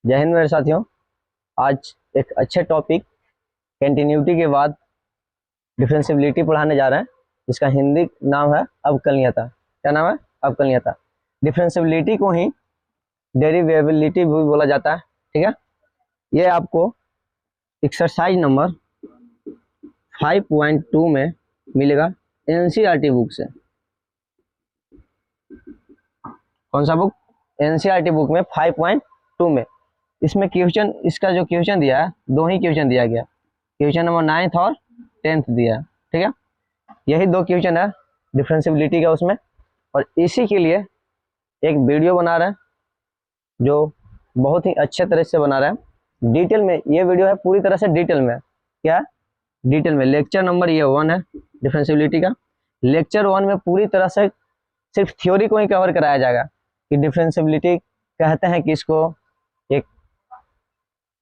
जय हिंद मेरे साथियों। आज एक अच्छे टॉपिक कंटिन्यूटी के बाद डिफरेंशियबिलिटी पढ़ाने जा रहे हैं, जिसका हिंदी नाम है अवकलनीयता। क्या नाम है? अवकलनीयता। डिफरेंशियबिलिटी को ही डेरिवेबिलिटी भी बोला जाता है। ठीक है, ये आपको एक्सरसाइज नंबर 5.2 में मिलेगा एनसीईआरटी बुक से। कौन सा बुक? एनसीईआरटी बुक में 5.2 में। इसमें क्वेश्चन, इसका जो क्वेश्चन दिया है, दो ही क्वेश्चन दिया गया, क्वेश्चन नंबर 9th और 10th दिया है। ठीक है, यही दो क्वेश्चन है डिफरेंशियबिलिटी का उसमें, और इसी के लिए एक वीडियो बना रहे हैं जो बहुत ही अच्छे तरह से बना रहे हैं। डिटेल में ये वीडियो है, पूरी तरह से डिटेल में। क्या है? डिटेल में। लेक्चर नंबर ये 1 है डिफरेंशियबिलिटी का। लेक्चर 1 में पूरी तरह से सिर्फ थ्योरी को ही कवर कराया जाएगा कि डिफरेंशियबिलिटी कहते हैं किसको,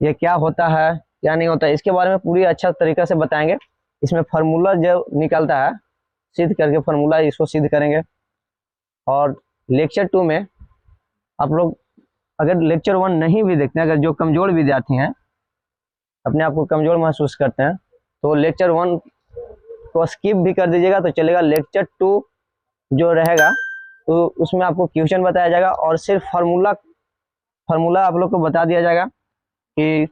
ये क्या होता है क्या नहीं होता है, इसके बारे में पूरी अच्छा तरीका से बताएंगे। इसमें फार्मूला जो निकलता है, सिद्ध करके फार्मूला इसको सिद्ध करेंगे। और लेक्चर 2 में आप लोग अगर लेक्चर 1 नहीं भी देखते हैं, अगर जो कमजोर विद्यार्थी हैं, अपने आप को कमजोर महसूस करते हैं, तो लेक्चर 1 को स्किप भी कर दीजिएगा तो चलेगा। लेक्चर 2 जो रहेगा तो उसमें आपको क्वेश्चन बताया जाएगा और सिर्फ फार्मूला आप लोग को बता दिया जाएगा कि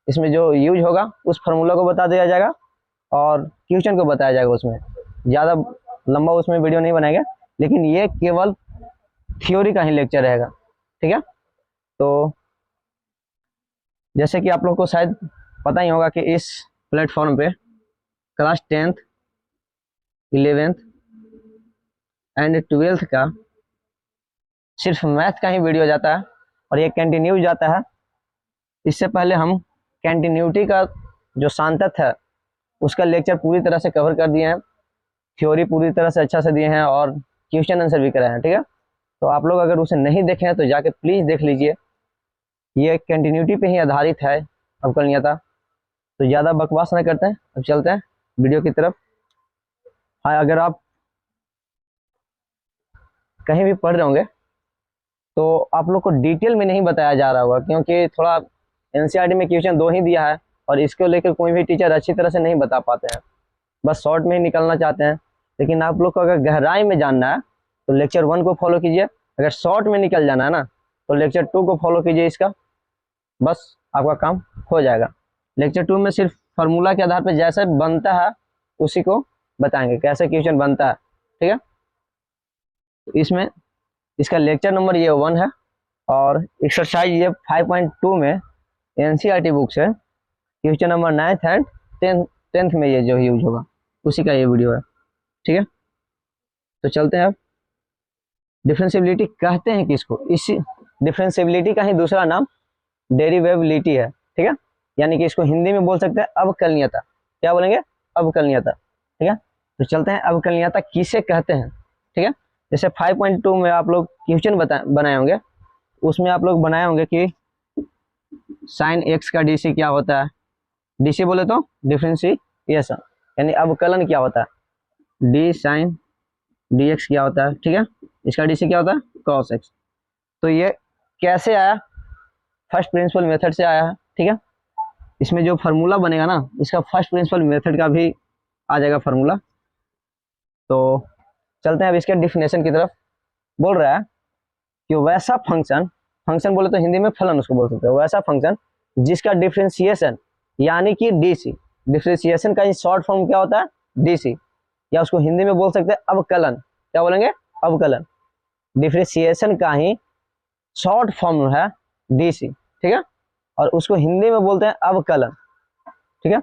इसमें जो यूज होगा उस फार्मूला को बता दिया जाएगा और क्वेश्चन को बताया जाएगा। उसमें ज़्यादा लंबा उसमें वीडियो नहीं बनाएंगे, लेकिन ये केवल थ्योरी का ही लेक्चर रहेगा। ठीक है, तो जैसे कि आप लोग को शायद पता ही होगा कि इस प्लेटफॉर्म पे class 10th 11th and 12th का सिर्फ मैथ का ही वीडियो जाता है और ये कंटिन्यू जाता है। इससे पहले हम कंटिन्यूटी का जो सांतत है उसका लेक्चर पूरी तरह से कवर कर दिए हैं, थ्योरी पूरी तरह से अच्छा से दिए हैं और क्वेश्चन आंसर भी कराए हैं। ठीक है, तो आप लोग अगर उसे नहीं देखे हैं तो जाके प्लीज़ देख लीजिए। ये कंटिन्यूटी पे ही आधारित है अवकलनीयता। तो ज़्यादा बकवास ना करते हैं, अब चलते हैं वीडियो की तरफ। हाँ, अगर आप कहीं भी पढ़ रहे होंगे तो आप लोग को डिटेल में नहीं बताया जा रहा होगा, क्योंकि थोड़ा एनसीईआरटी में क्वेश्चन दो ही दिया है और इसको लेकर कोई भी टीचर अच्छी तरह से नहीं बता पाते हैं, बस शॉर्ट में ही निकलना चाहते हैं। लेकिन आप लोग को अगर गहराई में जानना है तो लेक्चर 1 को फॉलो कीजिए, अगर शॉर्ट में निकल जाना है ना तो लेक्चर 2 को फॉलो कीजिए। इसका बस आपका काम हो जाएगा। लेक्चर 2 में सिर्फ फार्मूला के आधार पर जैसे बनता है उसी को बताएंगे, कैसे क्वेश्चन बनता है। ठीक है, तो इसमें इसका लेक्चर नंबर ये 1 है और एक्सरसाइज ये 5.2 में एनसीईआरटी बुक से question number 9th and 10th में ये जो यूज होगा उसी का ये वीडियो है। ठीक है, तो चलते हैं। अब डिफरेंशियबिलिटी कहते हैं किसको? इसी डिफरेंशियबिलिटी का ही दूसरा नाम डेरिवेबिलिटी है। ठीक है, यानी कि इसको हिंदी में बोल सकते हैं अवकलनीयता। क्या बोलेंगे? अवकलनीयता। ठीक है, तो चलते हैं अवकलनीयता किसे कहते हैं। ठीक है, जैसे 5.2 में आप लोग क्वेश्चन बनाए होंगे, उसमें आप लोग बनाए होंगे कि साइन एक्स का डीसी क्या होता है। डीसी बोले तो डिफरेंशिएशन, यानी अवकलन क्या होता है। डी साइन डी एक्स क्या होता है। ठीक है, इसका डीसी क्या होता है? Cos x. तो ये कैसे आया? फर्स्ट प्रिंसिपल मेथड से आया है। ठीक है, इसमें जो फार्मूला बनेगा ना, इसका फर्स्ट प्रिंसिपल मेथड का भी आ जाएगा फार्मूला। तो चलते हैं अब इसके डिफिनेशन की तरफ। बोल रहा है कि वैसा फंक्शन, फंक्शन बोले तो हिंदी में फलन उसको बोल सकते हैं, वैसा फंक्शन जिसका डिफरेंशिएशन यानी कि डीसी, डिफरेंशिएशन का शॉर्ट फॉर्म क्या होता है? डीसी, या उसको हिंदी में बोल सकते हैं अवकलन। क्या बोलेंगे? अवकलन। डिफरेंशिएशन का ही शॉर्ट फॉर्म है डीसी। ठीक है, और उसको हिंदी में बोलते हैं अवकलन। ठीक है,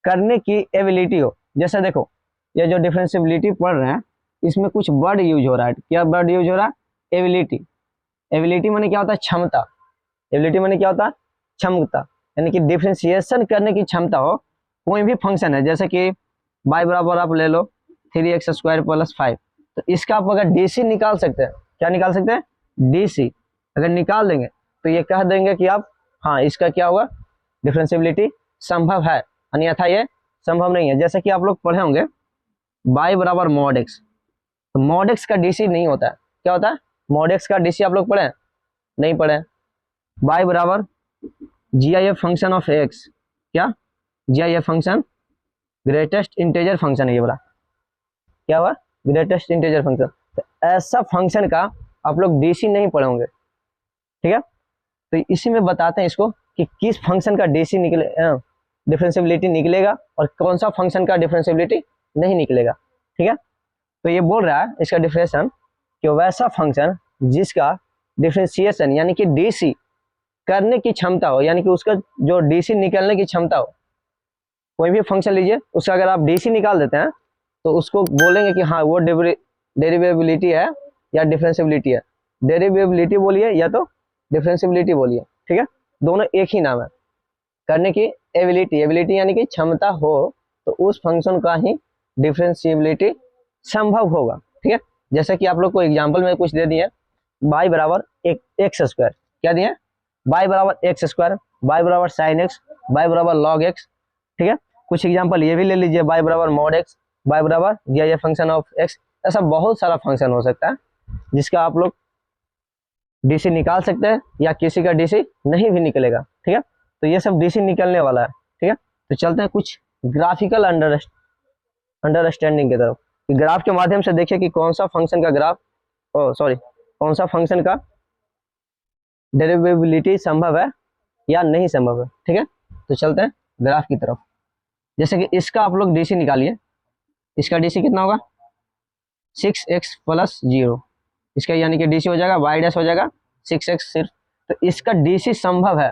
करने की एबिलिटी हो। जैसे देखो, ये जो डिफरेंशियबिलिटी पढ़ रहे हैं इसमें कुछ वर्ड यूज हो रहा है। क्या वर्ड यूज हो रहा है? एबिलिटी। एबिलिटी माने क्या होता है? क्षमता। एबिलिटी माने क्या होता है? क्षमता, यानी कि डिफरेंशिएशन करने की क्षमता हो। कोई भी फंक्शन है, जैसे कि y बराबर आप ले लो 3x² + 5, तो इसका आप अगर डीसी निकाल सकते हैं। क्या निकाल सकते हैं? डीसी। अगर निकाल देंगे तो ये कह देंगे कि आप हाँ, इसका क्या होगा? डिफरेंशियबिलिटी संभव है, अन्यथा ये संभव नहीं है। जैसे कि आप लोग पढ़े होंगे y बराबर mod x, तो mod x का डीसी नहीं होता है। क्या होता है? mod x का डीसी आप लोग पढ़े? नहीं पढ़े। y बराबर GIF फंक्शन ऑफ x, क्या GIF function greatest integer function है ये वाला, क्या हुआ ग्रेटेस्ट इंटीजर फंक्शन। तो ऐसा फंक्शन का आप लोग डीसी नहीं पढ़ोगे, ठीक है। तो इसी में बताते हैं इसको कि किस फंक्शन का डीसी निकले डिफरेंशियबिलिटी निकलेगा और कौन सा फंक्शन का डिफरेंशियबिलिटी नहीं निकलेगा, ठीक है। तो ये बोल रहा है इसका डिफरेंशिएशन कि वैसा फंक्शन जिसका डिफरेंशिएशन यानी कि डीसी करने की क्षमता हो, यानी कि उसका जो डीसी निकलने की क्षमता हो, कोई भी फंक्शन लीजिए उसका अगर आप डीसी निकाल देते हैं तो उसको बोलेंगे कि हाँ वो डेरिवेबिलिटी है या डिफरेंशियबिलिटी है। डेरिवेबिलिटी बोलिए या तो डिफरेंशियबिलिटी बोलिए, ठीक है, दोनों एक ही नाम है। करने की एबिलिटी, एबिलिटी यानी कि क्षमता हो तो उस फंक्शन का ही डिफरेंशियबिलिटी संभव होगा, ठीक है। जैसे कि आप लोग को एग्जाम्पल में कुछ दे दिए, y बराबर एक्स स्क्वायर, क्या दिए y बराबर एक्स स्क्वायर, y बराबर साइन एक्स, y बराबर लॉग एक्स, ठीक है। कुछ एग्जाम्पल ये भी ले लीजिए, y बराबर मॉड एक्स, y बराबर GIF फंक्शन ऑफ x। ऐसा बहुत सारा फंक्शन हो सकता है जिसका आप लोग डीसी निकाल सकते हैं या किसी का डीसी नहीं भी निकलेगा, ठीक है। तो ये सब डीसी निकलने वाला है, ठीक है। तो चलते हैं कुछ ग्राफिकल अंडरस्टैंडिंग की तरफ। ग्राफ के माध्यम से देखिए कि कौन सा फंक्शन का ग्राफ कौन सा फंक्शन का डेरिवेबिलिटी संभव है या नहीं संभव है, ठीक है। तो चलते हैं ग्राफ की तरफ। जैसे कि इसका आप लोग डीसी निकालिए, इसका डीसी कितना होगा 6x प्लस 0, इसका यानी कि डीसी हो जाएगा y डैश हो जाएगा 6x सिर्फ। तो इसका डीसी संभव है,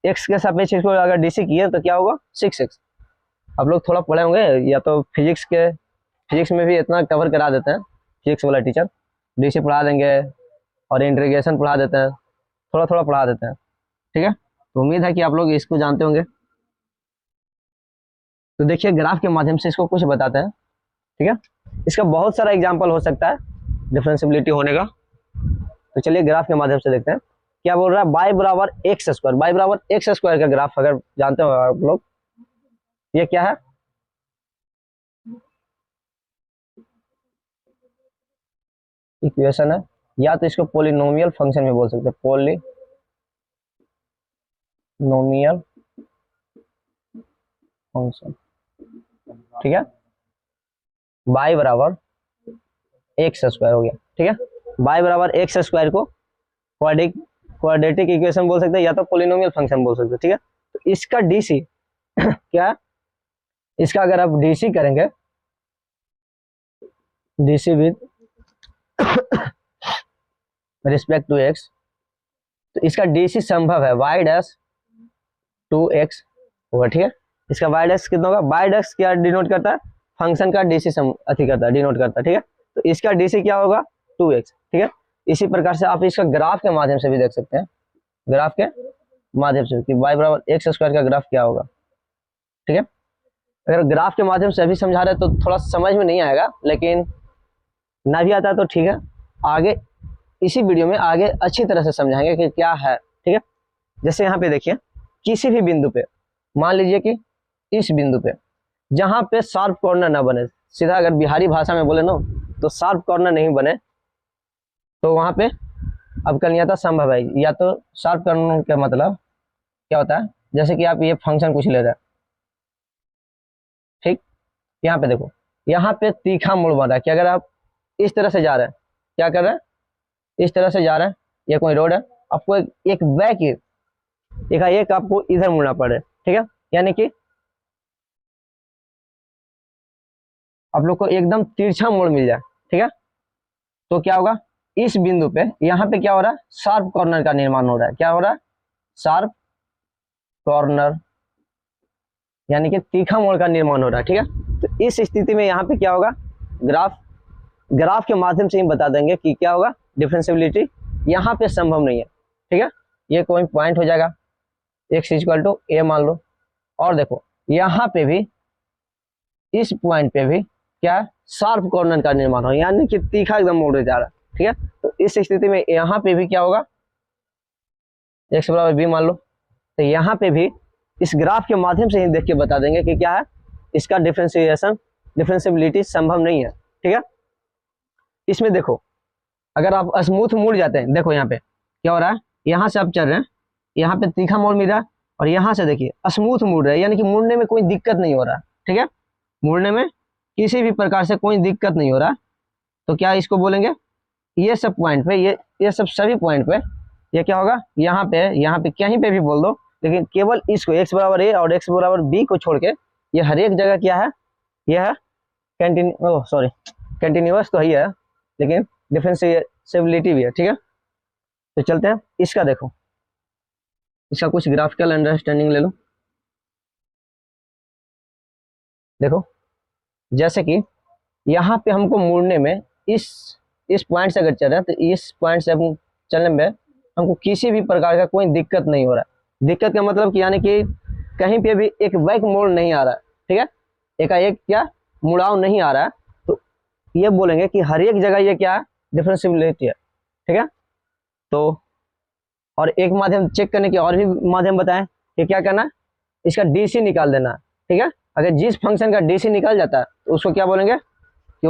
x के सापेक्ष इसको अगर डीसी किए तो क्या होगा 6x। आप लोग थोड़ा पढ़े होंगे या तो फिजिक्स में भी इतना कवर करा देते हैं, फिजिक्स वाला टीचर डीसी पढ़ा देंगे और इंटीग्रेशन पढ़ा देते हैं, थोड़ा थोड़ा पढ़ा देते हैं, ठीक है। तो उम्मीद है कि आप लोग इसको जानते होंगे। तो देखिए ग्राफ के माध्यम से इसको कुछ बताते हैं, ठीक है। इसका बहुत सारा एग्जाम्पल हो सकता है डिफरेंशियबिलिटी होने का। तो चलिए ग्राफ के माध्यम से देखते हैं क्या बोल रहा है। y बराबर एक्स स्क्वायर, y बराबर एक्स स्क्वायर का ग्राफ अगर जानते हो आप लोग, ये क्या है इक्वेशन है, या तो इसको पोलिनोमियल फंक्शन में बोल सकते हैं, पोलिनोमियल फंक्शन, ठीक है। y बराबर एक्स स्क्वायर हो गया, ठीक है। y बराबर एक्स स्क्वायर को क्वाड्रेटिक इक्वेशन बोल सकते हैं या तो पोलिनोमियल फंक्शन बोल सकते हैं, ठीक है। तो इसका डीसी क्या, इसका अगर आप डीसी करेंगे, DC with respect to X, तो इसका डीसी संभव है y डैश 2x होगा, ठीक है। इसका y डैश कितना होगा, y डैश क्या डिनोट करता है फंक्शन का डीसी अथी करता है, डिनोट करता है, ठीक है। तो इसका डीसी क्या होगा 2x, ठीक है। इसी प्रकार से आप इसका ग्राफ के माध्यम से भी देख सकते हैं, ग्राफ के माध्यम से कि y बराबर एक्स स्क्वायर का ग्राफ क्या होगा, ठीक है। अगर ग्राफ के माध्यम से अभी समझा रहे तो थोड़ा समझ में नहीं आएगा, लेकिन ना भी आता तो ठीक है, आगे इसी वीडियो में आगे अच्छी तरह से समझाएंगे कि क्या है, ठीक है। जैसे यहाँ पे देखिए किसी भी बिंदु पे, मान लीजिए कि इस बिंदु पे जहाँ पे शार्प कॉर्नर ना बने, सीधा अगर बिहारी भाषा में बोले ना तो शार्प कॉर्नर नहीं बने, तो वहाँ पे अवकलनीयता संभव है। या तो शार्प कॉर्नर का मतलब क्या होता है, जैसे कि आप ये फंक्शन कुछ ले रहे हैं, ठीक, यहाँ पे देखो, यहाँ पे तीखा मोड़ बन रहा है कि अगर आप इस तरह से जा रहे हैं, क्या कर रहे हैं इस तरह से जा रहे हैं, ये कोई रोड है, आपको एक बैक एक आपको इधर मुड़ना पड़े, ठीक है। यानी कि आप लोग को एकदम तिरछा मोड़ मिल जाए, ठीक है। तो क्या होगा इस बिंदु पे, यहाँ पे क्या हो रहा है शार्प कॉर्नर का निर्माण हो रहा है, क्या हो रहा है शार्प कॉर्नर यानी कि तीखा मोड़ का निर्माण हो रहा है, ठीक है। तो इस स्थिति में यहाँ पे क्या होगा, ग्राफ के माध्यम से ही बता देंगे कि क्या होगा डिफरेंशियबिलिटी यहाँ पे संभव नहीं है, ठीक है। ये कोई पॉइंट हो जाएगा x इक्वल टू a मान लो, और देखो यहाँ पे भी इस पॉइंट पे भी क्या शार्प कॉर्नर का निर्माण हो, यानी कि तीखा एकदम मोड़ जा रहा है, ठीक है। तो इस स्थिति में यहाँ पे भी क्या होगा x बराबर b मान लो, तो यहाँ पे भी इस ग्राफ के माध्यम से ही देख के बता देंगे कि क्या है इसका डिफरेंशियबिलिटी संभव नहीं है, ठीक है। इसमें देखो अगर आप स्मूथ मुड़ जाते हैं, देखो यहाँ पे क्या हो रहा है, यहाँ से आप चल रहे हैं, यहाँ पे तीखा मोड़ मिल रहा है, और यहाँ से देखिए स्मूथ मुड़ रहा है, यानी कि मुड़ने में कोई दिक्कत नहीं हो रहा, ठीक है, मुड़ने में किसी भी प्रकार से कोई दिक्कत नहीं हो रहा। तो क्या इसको बोलेंगे, ये सब पॉइंट पे, ये सब सभी पॉइंट पे ये क्या होगा, यहाँ पे कहीं पे भी बोल दो, लेकिन केवल इसको x बराबर a और x बराबर b को छोड़ के ये हर एक जगह क्या है, ये है कंटिन्यूअस तो ही है, लेकिन डिफरेंशिएबिलिटी भी है, ठीक है। तो चलते हैं इसका, देखो इसका कुछ ग्राफिकल अंडरस्टैंडिंग ले लो। देखो जैसे कि यहाँ पे हमको मुड़ने में इस पॉइंट से अगर चल रहे हैं, तो इस पॉइंट से हम चलने में हमको किसी भी प्रकार का कोई दिक्कत नहीं हो रहा है। दिक्कत का मतलब कि यानी कि कहीं पे भी एक बैक मोड़ नहीं आ रहा है, ठीक है, एकाएक क्या मुड़ाव नहीं आ रहा है। तो ये बोलेंगे कि हर एक जगह ये क्या है, डिफरेंशिएबिलिटी है, ठीक है। तो और एक माध्यम चेक करने के और भी माध्यम बताएं कि क्या करना है, इसका डीसी निकाल देना, ठीक है। अगर जिस फंक्शन का डीसी निकल जाता है तो उसको क्या बोलेंगे कि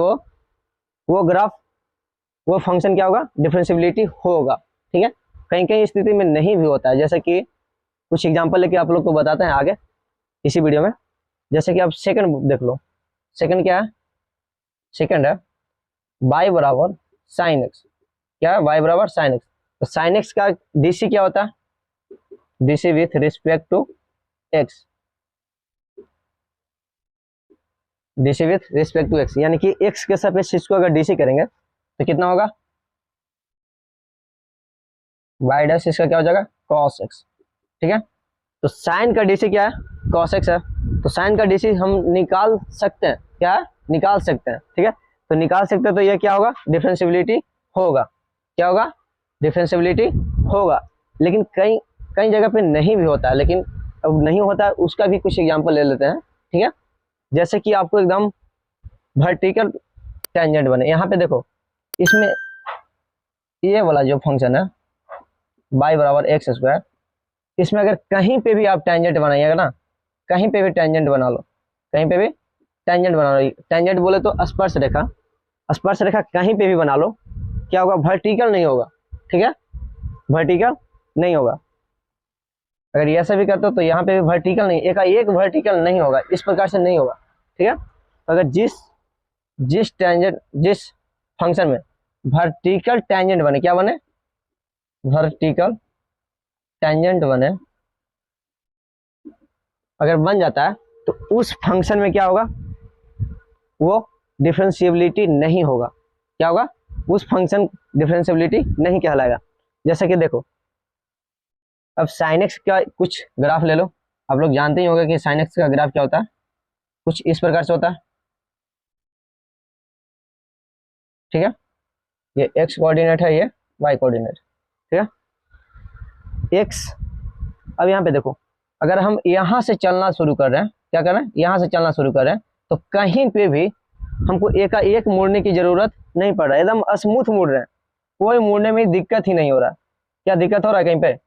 वो ग्राफ, वो फंक्शन क्या होगा, डिफरेंशिएबिलिटी होगा, ठीक है। कहीं कहीं स्थिति में नहीं भी होता है, जैसे कि कुछ एग्जांपल लेके आप लोग को बताते हैं आगे इसी वीडियो में। जैसे कि आप सेकंड देख लो, सेकंड क्या है, सेकंड है y बराबर साइन एक्स, क्या है y बराबर साइन एक्स। तो साइन एक्स का डीसी क्या होता है, DC with respect to X, DC with respect to X, यानी कि एक्स के सापेक्ष इसको अगर डीसी करेंगे तो कितना होगा, y डैश इसका क्या हो जाएगा, cos x, ठीक है। तो साइन का डीसी क्या है, cos x है। तो साइन का डीसी हम निकाल सकते हैं, क्या है, निकाल सकते हैं, ठीक है। तो निकाल सकते हैं, तो ये क्या होगा, डिफरेंशिएबिलिटी होगा, क्या होगा, डिफरेंशिएबिलिटी होगा। लेकिन कई कई जगह पे नहीं भी होता है, लेकिन अब नहीं होता है उसका भी कुछ एग्जांपल ले लेते हैं, ठीक है। जैसे कि आपको एकदम वर्टिकल टेंजेंट बने, यहाँ पे देखो इसमें ये वाला जो फंक्शन है y बराबर एक्स स्क्वायर, इसमें अगर कहीं पे भी आप टेंजेंट बनाइएगा ना, कहीं पे भी टेंजेंट बना लो, कहीं पे भी टेंजेंट बना लो, टेंजेंट बोले तो स्पर्श रेखा, स्पर्श रेखा कहीं पे भी बना लो, क्या होगा, वर्टिकल नहीं होगा, ठीक है, वर्टिकल नहीं होगा। अगर ऐसा भी करते हो तो यहाँ पे भी वर्टिकल नहीं, एक वर्टिकल नहीं होगा, इस प्रकार से नहीं होगा, ठीक है। तो अगर जिस फंक्शन में वर्टिकल टेंजेंट बने, क्या बने, वर्टिकल टेंजेंट बने, अगर बन जाता है तो उस फंक्शन में क्या होगा, वो डिफरेंशिएबिलिटी नहीं होगा, क्या होगा, उस फंक्शन डिफरेंशिएबिलिटी नहीं कहलाएगा। जैसे कि देखो अब साइन एक्स का कुछ ग्राफ ले लो, आप लोग जानते ही होंगे कि साइन एक्स का ग्राफ क्या होता है, कुछ इस प्रकार से होता है, ठीक है। ये एक्स कोऑर्डिनेट है, ये वाई कोऑर्डिनेट, ठीक है। एक्स, अब यहाँ पे देखो अगर हम यहाँ से चलना शुरू कर रहे हैं, क्या कर रहे हैं, यहाँ से चलना शुरू कर रहे हैं, तो कहीं पे भी हमको एक मुड़ने की जरूरत नहीं पड़ रहा है, एकदम स्मूथ मुड़ रहे हैं, कोई मुड़ने में दिक्कत ही नहीं हो रहा। क्या दिक्कत हो रहा है, कहीं पे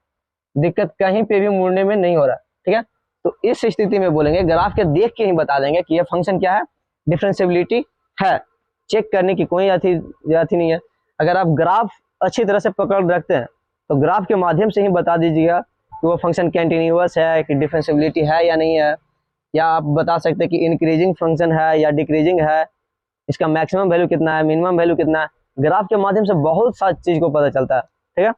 दिक्कत कहीं पे भी मुड़ने में नहीं हो रहा, ठीक है। तो इस स्थिति में बोलेंगे, ग्राफ के देख के ही बता देंगे कि ये फंक्शन क्या है, डिफरेंशिएबिलिटी है, चेक करने की कोई अथी नहीं है। अगर आप ग्राफ अच्छी तरह से पकड़ रखते हैं तो ग्राफ के माध्यम से ही बता दीजिएगा कि वो फंक्शन कंटिन्यूअस है, कि डिफरेंशिएबिलिटी है या नहीं है, या आप बता सकते हैं कि इंक्रीजिंग फंक्शन है या डिक्रीजिंग है, इसका मैक्सिमम वैल्यू कितना है, मिनिमम वैल्यू कितना है। ग्राफ के माध्यम से बहुत सारी चीज को पता चलता है, ठीक है।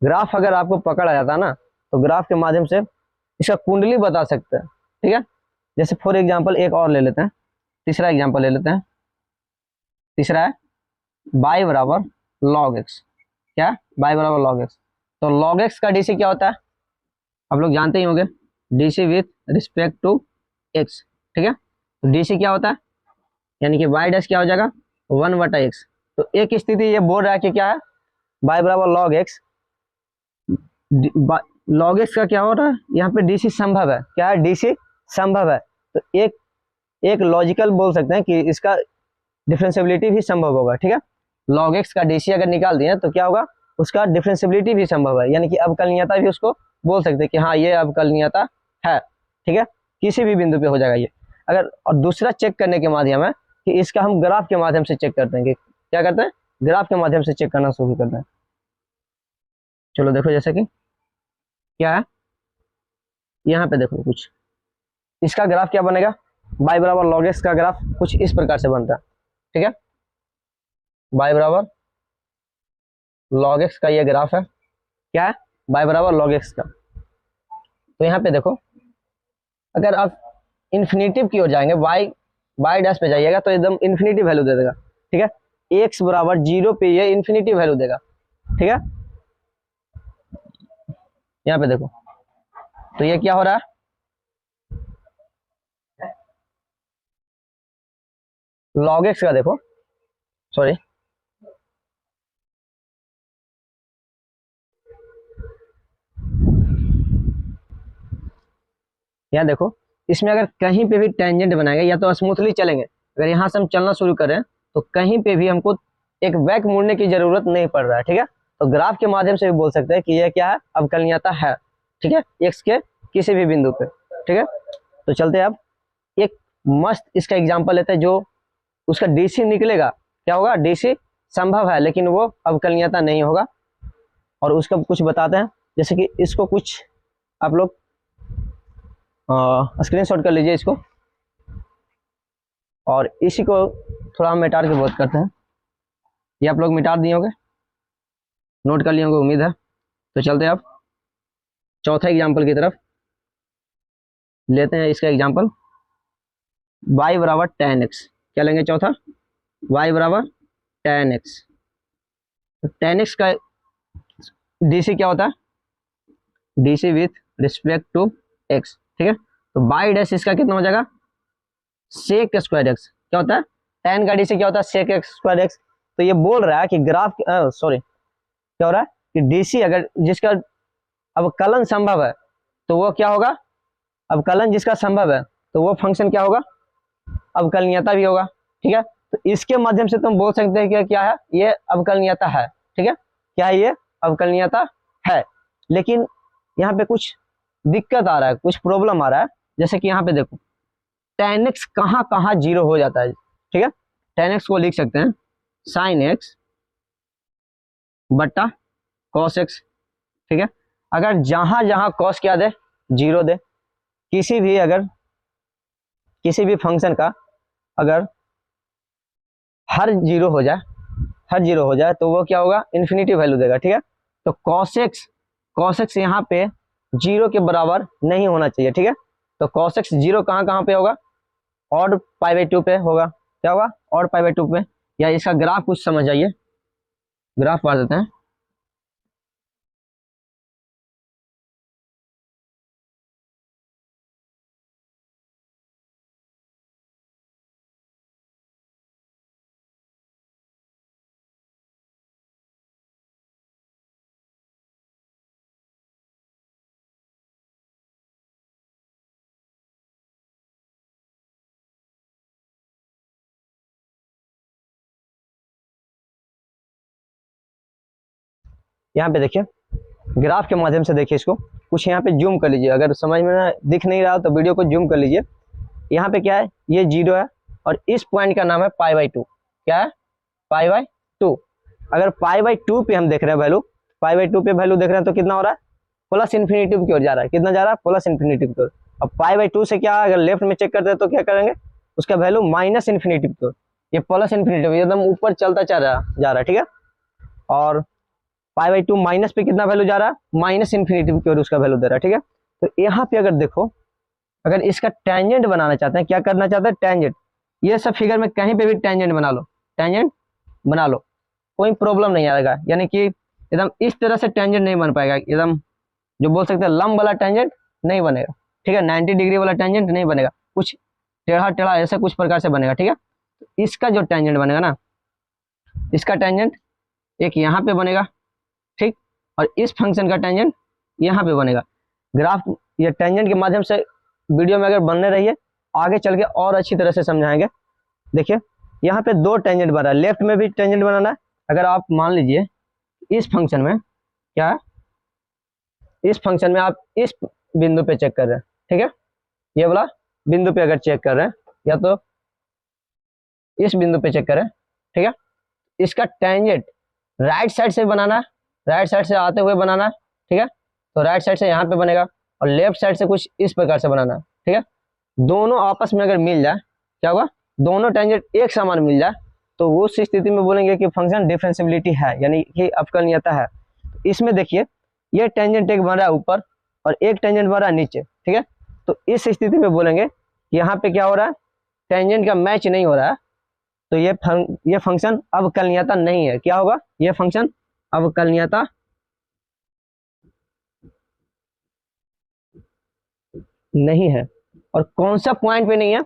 ग्राफ अगर आपको पकड़ आ जाता है ना, तो ग्राफ के माध्यम से इसका कुंडली बता सकते हैं, ठीक है। जैसे फॉर एग्जांपल एक और ले लेते हैं, तीसरा एग्जांपल ले लेते हैं, तीसरा है y बराबर log x, क्या y बराबर log x। तो log x का डीसी क्या होता है, आप लोग जानते ही होंगे, DC with respect to x, ठीक है। तो डीसी क्या होता है, यानी कि y डैश क्या हो जाएगा, 1/x। तो एक स्थिति ये बोल रहा है कि क्या है, y बराबर log x, log x का क्या हो रहा है, यहाँ पे डीसी संभव है, क्या है, डीसी संभव है। तो एक लॉजिकल बोल सकते हैं कि इसका डिफरेंशिएबिलिटी भी संभव होगा, ठीक है। log x का डीसी अगर निकाल दिए तो क्या होगा, उसका डिफरेंशिएबिलिटी भी संभव है, यानी कि अवकलनीयता भी उसको बोल सकते हैं कि हाँ ये अवकलनीयता है, ठीक है, किसी भी बिंदु पे हो जाएगा ये। अगर और दूसरा चेक करने के माध्यम है कि इसका हम ग्राफ के माध्यम से चेक करते हैं, कि क्या करते हैं, ग्राफ के माध्यम से चेक करना शुरू करते हैं। चलो देखो जैसे कि क्या है, यहाँ पे देखो कुछ इसका ग्राफ क्या बनेगा, y बराबर log x का ग्राफ कुछ इस प्रकार से बनता है, ठीक है। y बराबर log x का ये ग्राफ है, क्या है, y बराबर log x का। तो यहाँ पे देखो अगर आप इन्फिनेटिव की ओर जाएंगे, y डैश पे जाइएगा तो एकदम इन्फिनेटिव वैल्यू दे देगा, ठीक है। x बराबर 0 पे ये इन्फिनेटिव वैल्यू देगा, ठीक है। यहाँ पे देखो तो ये क्या हो रहा है, log x का देखो, सॉरी यहाँ देखो, इसमें अगर कहीं पे भी टेंजेंट बनाएंगे या तो स्मूथली चलेंगे, अगर यहाँ से हम चलना शुरू करें तो कहीं पे भी हमको एक बैक मुड़ने की जरूरत नहीं पड़ रहा है, ठीक है। तो ग्राफ के माध्यम से भी बोल सकते हैं कि यह क्या है, अवकलनीयता है, ठीक है, एक्स के किसी भी बिंदु पे, ठीक है। तो चलते हैं अब एक मस्त इसका एग्जाम्पल लेते हैं, जो उसका डीसी निकलेगा, क्या होगा, डीसी संभव है लेकिन वो अवकलनीयता नहीं होगा, और उसका कुछ बताते हैं। जैसे कि इसको कुछ आप लोग स्क्रीनशॉट कर लीजिए इसको, और इसी को थोड़ा हम मिटा के बात करते हैं। ये आप लोग मिटा दिए होंगे, नोट कर लिए होंगे उम्मीद है। तो चलते हैं अब चौथे एग्जाम्पल की तरफ, लेते हैं इसका एग्जाम्पल y बराबर tan x। क्या लेंगे चौथा, y बराबर tan x। तो tan x का डीसी क्या होता है, DC with respect to x, ठीक है। तो बाई डैश इसका कितना हो जाएगा, सेक स्क्वायर एक्स। क्या होता है, tan का डीसी क्या होता है, सेक एक्स स्क्वायर एक्स। तो ये बोल रहा है कि ग्राफ, सॉरी क्या हो रहा है कि डीसी अगर जिसका अवकलन संभव है तो वो क्या होगा, अवकलन जिसका संभव है तो वो फंक्शन क्या होगा, अवकलनीयता भी होगा, ठीक है। तो इसके माध्यम से तुम बोल सकते हैं कि क्या है, ये अवकलनीयता है, ठीक है। क्या है, ये अवकलनीयता है। लेकिन यहाँ पे कुछ दिक्कत आ रहा है, कुछ प्रॉब्लम आ रहा है। जैसे कि यहाँ पे देखो tan x कहाँ कहाँ जीरो हो जाता है, ठीक है। tan x को लिख सकते हैं sin x बट्टा cos x, ठीक है। अगर जहां जहां cos क्या दे, जीरो दे, किसी भी अगर किसी भी फंक्शन का अगर हर जीरो हो जाए, हर जीरो हो जाए तो वो क्या होगा, इन्फिनिटी वैल्यू देगा, ठीक है। तो cos x यहाँ पे जीरो के बराबर नहीं होना चाहिए, ठीक है। तो cos x जीरो कहाँ कहाँ पे होगा, ऑड पाई बाई टू पे होगा। क्या होगा, ऑड पाई बाई टू पे। या इसका ग्राफ कुछ समझ जाइए, ग्राफ मार देते हैं। यहाँ पे देखिए, ग्राफ के माध्यम से देखिए इसको, कुछ यहाँ पे जूम कर लीजिए, अगर समझ में ना दिख नहीं रहा तो वीडियो को जूम कर लीजिए। यहाँ पे क्या है, ये जीरो है और इस पॉइंट का नाम है पाई बाई टू। क्या है, पाई बाई टू। अगर पाई बाई टू पे हम देख रहे हैं वैल्यू, पाई बाई टू पे वैल्यू देख रहे हैं तो कितना हो रहा है, प्लस इन्फिनिटिव की ओर जा रहा है। कितना जा रहा है, प्लस इन्फिनिटिव की ओर। अब पाई बाई टू से क्या, अगर लेफ्ट में चेक करते हैं तो क्या करेंगे, उसका वैल्यू माइनस इन्फिनिटिव की ओर, ये प्लस इन्फिनिटिव एकदम ऊपर चलता जा रहा है, ठीक है। और पाई बाई टू माइनस पे कितना वैल्यू जा रहा है, माइनस इन्फिनिटिव की ओर उसका वैल्यू दे रहा है, ठीक है। तो यहाँ पे अगर देखो, अगर इसका टेंजेंट बनाना चाहते हैं, क्या करना चाहते हैं, टेंजेंट, ये सब फिगर में कहीं पे भी टेंजेंट बना लो, टेंजेंट बना लो, कोई प्रॉब्लम नहीं आएगा। यानी कि एकदम इस तरह से टेंजेंट नहीं बन पाएगा, एकदम जो बोल सकते हैं लंब वाला टेंजेंट नहीं बनेगा, ठीक है। 90 डिग्री वाला टेंजेंट नहीं बनेगा, कुछ टेढ़ा टेढ़ा ऐसे कुछ प्रकार से बनेगा, ठीक है। तो इसका जो टेंजेंट बनेगा ना, इसका टेंजेंट एक यहाँ पे बनेगा, ठीक, और इस फंक्शन का टेंजेंट यहाँ पे बनेगा। ग्राफ ये टेंजेंट के माध्यम से वीडियो में अगर बनने रहिए, आगे चल के और अच्छी तरह से समझाएंगे। देखिए यहाँ पे दो टेंजेंट बन रहा है, लेफ्ट में भी टेंजेंट बनाना है। अगर आप मान लीजिए इस फंक्शन में क्या है, इस फंक्शन में आप इस बिंदु पे चेक कर रहे हैं, ठीक है, ये वाला बिंदु पे अगर चेक कर रहे हैं, या तो इस बिंदु पे चेक करें, ठीक है। इसका टेंजेंट राइट साइड से बनाना है, राइट साइड से आते हुए बनाना है, ठीक है। तो राइट साइड से यहाँ पे बनेगा और लेफ्ट साइड से कुछ इस प्रकार से बनाना, ठीक है। दोनों आपस में अगर मिल जाए, क्या होगा, दोनों टेंजेंट एक समान मिल जाए, तो उस स्थिति में बोलेंगे कि फंक्शन डिफरेंशिएबिलिटी है, यानी कि अवकलनीयता है। इसमें देखिए ये टेंजेंट एक बन रहा है ऊपर और एक टेंजेंट बन रहा है नीचे, ठीक है। तो इस स्थिति में बोलेंगे कि यहाँ पे क्या हो रहा है, टेंजेंट का मैच नहीं हो रहा है, तो ये फंक्शन अवकलनीयता नहीं है। क्या होगा, ये फंक्शन अवकलनीयता नहीं है। और कौन सा पॉइंट पे नहीं है,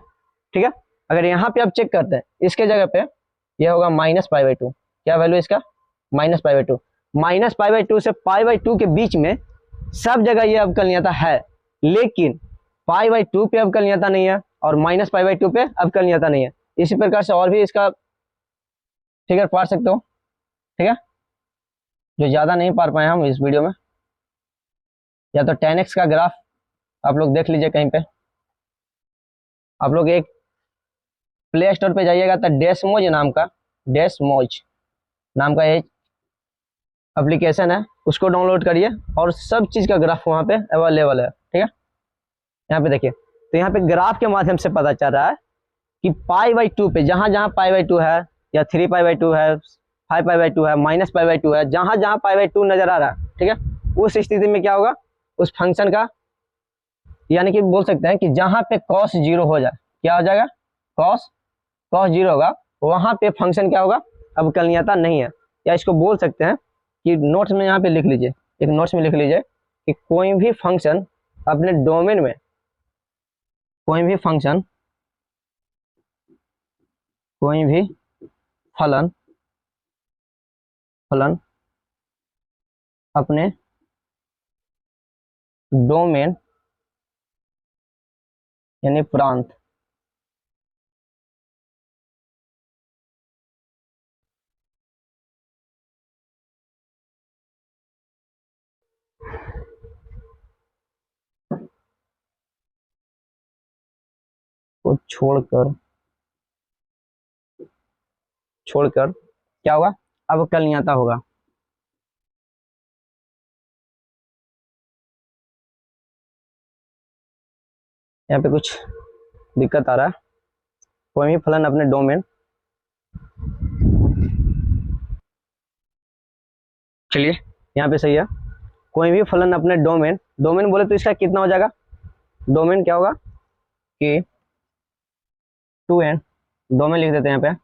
ठीक है। अगर यहाँ पे आप चेक करते हैं, इसके जगह पे ये होगा -π/2, क्या वैल्यू इसका, -π/2। -π/2 से π/2 के बीच में सब जगह ये अवकलनीयता है, लेकिन π/2 पे अवकलनीयता नहीं है और -π/2 पे अवकलनीयता नहीं है। इसी प्रकार से और भी इसका फिगर पढ़ सकते हो, ठीक है, जो ज्यादा नहीं पढ़ पाए हम इस वीडियो में। या तो 10x का ग्राफ आप लोग देख लीजिए कहीं पे, आप लोग एक प्ले स्टोर पे जाइएगा तो डेस्मोज नाम का एक एप्लीकेशन है, उसको डाउनलोड करिए और सब चीज का ग्राफ वहाँ पे अवेलेबल है, ठीक है। यहाँ पे देखिए, तो यहाँ पे ग्राफ के माध्यम से पता चल रहा है कि π/2 पे जहां जहां π/2 है या 3π/2 है, 5π/2 है, -π/2 है, जहां जहां π/2 नजर आ रहा है, ठीक है, उस स्थिति में क्या होगा, उस फंक्शन का, यानी कि बोल सकते हैं कि जहां पे cos 0 हो जाए, क्या हो जाएगा, cos 0 होगा, वहां पे फंक्शन क्या होगा, अवकलनीयता नहीं है। या इसको बोल सकते हैं कि नोट्स में यहाँ पे लिख लीजिए, एक नोट्स में लिख लीजिए कि कोई भी फंक्शन अपने डोमेन में, कोई भी फंक्शन, कोई भी फलन अपने डोमेन यानी प्रांत को छोड़कर क्या होगा, अवकलनीयता होगा। यहाँ पे कुछ दिक्कत आ रहा है, कोई भी फलन अपने डोमेन, चलिए यहाँ पे सही है, कोई भी फलन अपने डोमेन बोले तो इसका कितना हो जाएगा, डोमेन क्या होगा कि 2n, डोमेन लिख देते हैं यहाँ पे,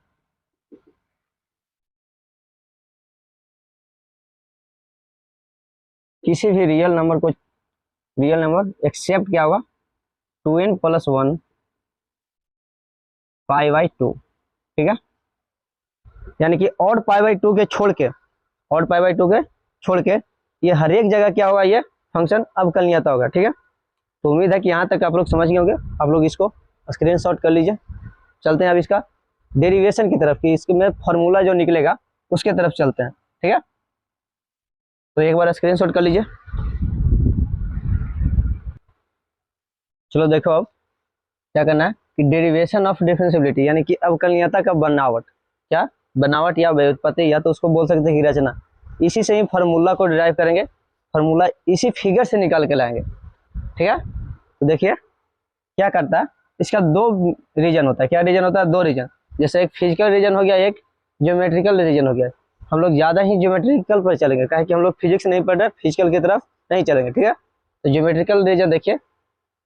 किसी भी रियल नंबर एक्सेप्ट क्या होगा 2n + 1 π/2, ठीक है। यानी कि ऑड π/2 के छोड़ के ये हर एक जगह क्या होगा, ये फंक्शन अवकलनीयता होगा, ठीक है। तो उम्मीद है कि यहाँ तक आप लोग समझ गए होंगे। आप लोग इसको स्क्रीनशॉट कर लीजिए। चलते हैं अब इसका डेरिवेशन की तरफ, कि इसमें फॉर्मूला जो निकलेगा उसके तरफ चलते हैं, ठीक है। तो एक बार स्क्रीनशॉट कर लीजिए। चलो देखो अब क्या करना है कि डेरिवेशन ऑफ डिफरेंशिएबिलिटी, यानी कि अवकलनीयता का बनावट, क्या बनावट या व्युत्पत्ति, या तो उसको बोल सकते हैं कि रचना, इसी से ही फार्मूला को डिराइव करेंगे, फार्मूला इसी फिगर से निकाल के लाएंगे, ठीक है। तो देखिए क्या करता है, इसका दो रीजन होता है। क्या रीजन होता है, दो रीजन, जैसे एक फिजिकल रीजन हो गया, एक ज्योमेट्रिकल रीजन हो गया। हम लोग ज्यादा ही ज्योमेट्रिकल पर चलेंगे, कहे कि हम लोग फिजिक्स नहीं पढ़ रहे, फिजिकल की तरफ नहीं चलेंगे, ठीक है। तो ज्योमेट्रिकल रीजन देखिए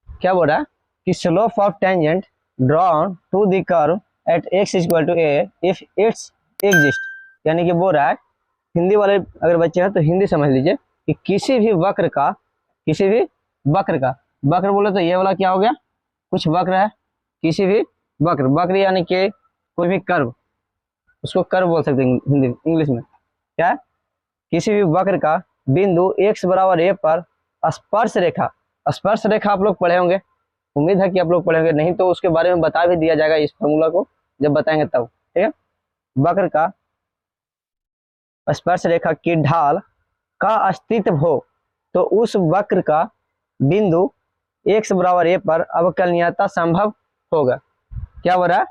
क्या बोल रहा है कि slope of tangent drawn to the curve at x = a if it's exist, यानी कि बोल रहा है, हिंदी वाले अगर बच्चे हैं तो हिंदी समझ लीजिए कि किसी भी वक्र का वक्र बोले तो ये वाला क्या हो गया, कुछ वक्र है, किसी भी वक्र यानी कि कोई भी कर्व, उसको कर्व बोल सकते हैं हिंदी इंग्लिश में, क्या है, किसी भी वक्र का बिंदु x = a पर स्पर्श रेखा आप लोग पढ़े होंगे, उम्मीद है कि आप लोग पढ़े होंगे, नहीं तो उसके बारे में बता भी दिया जाएगा, इस फॉर्मूला को जब बताएंगे तब, ठीक है। वक्र का स्पर्श रेखा की ढाल का अस्तित्व हो तो उस वक्र का बिंदु x = a पर अवकलनीयता संभव होगा। क्या हो रहा है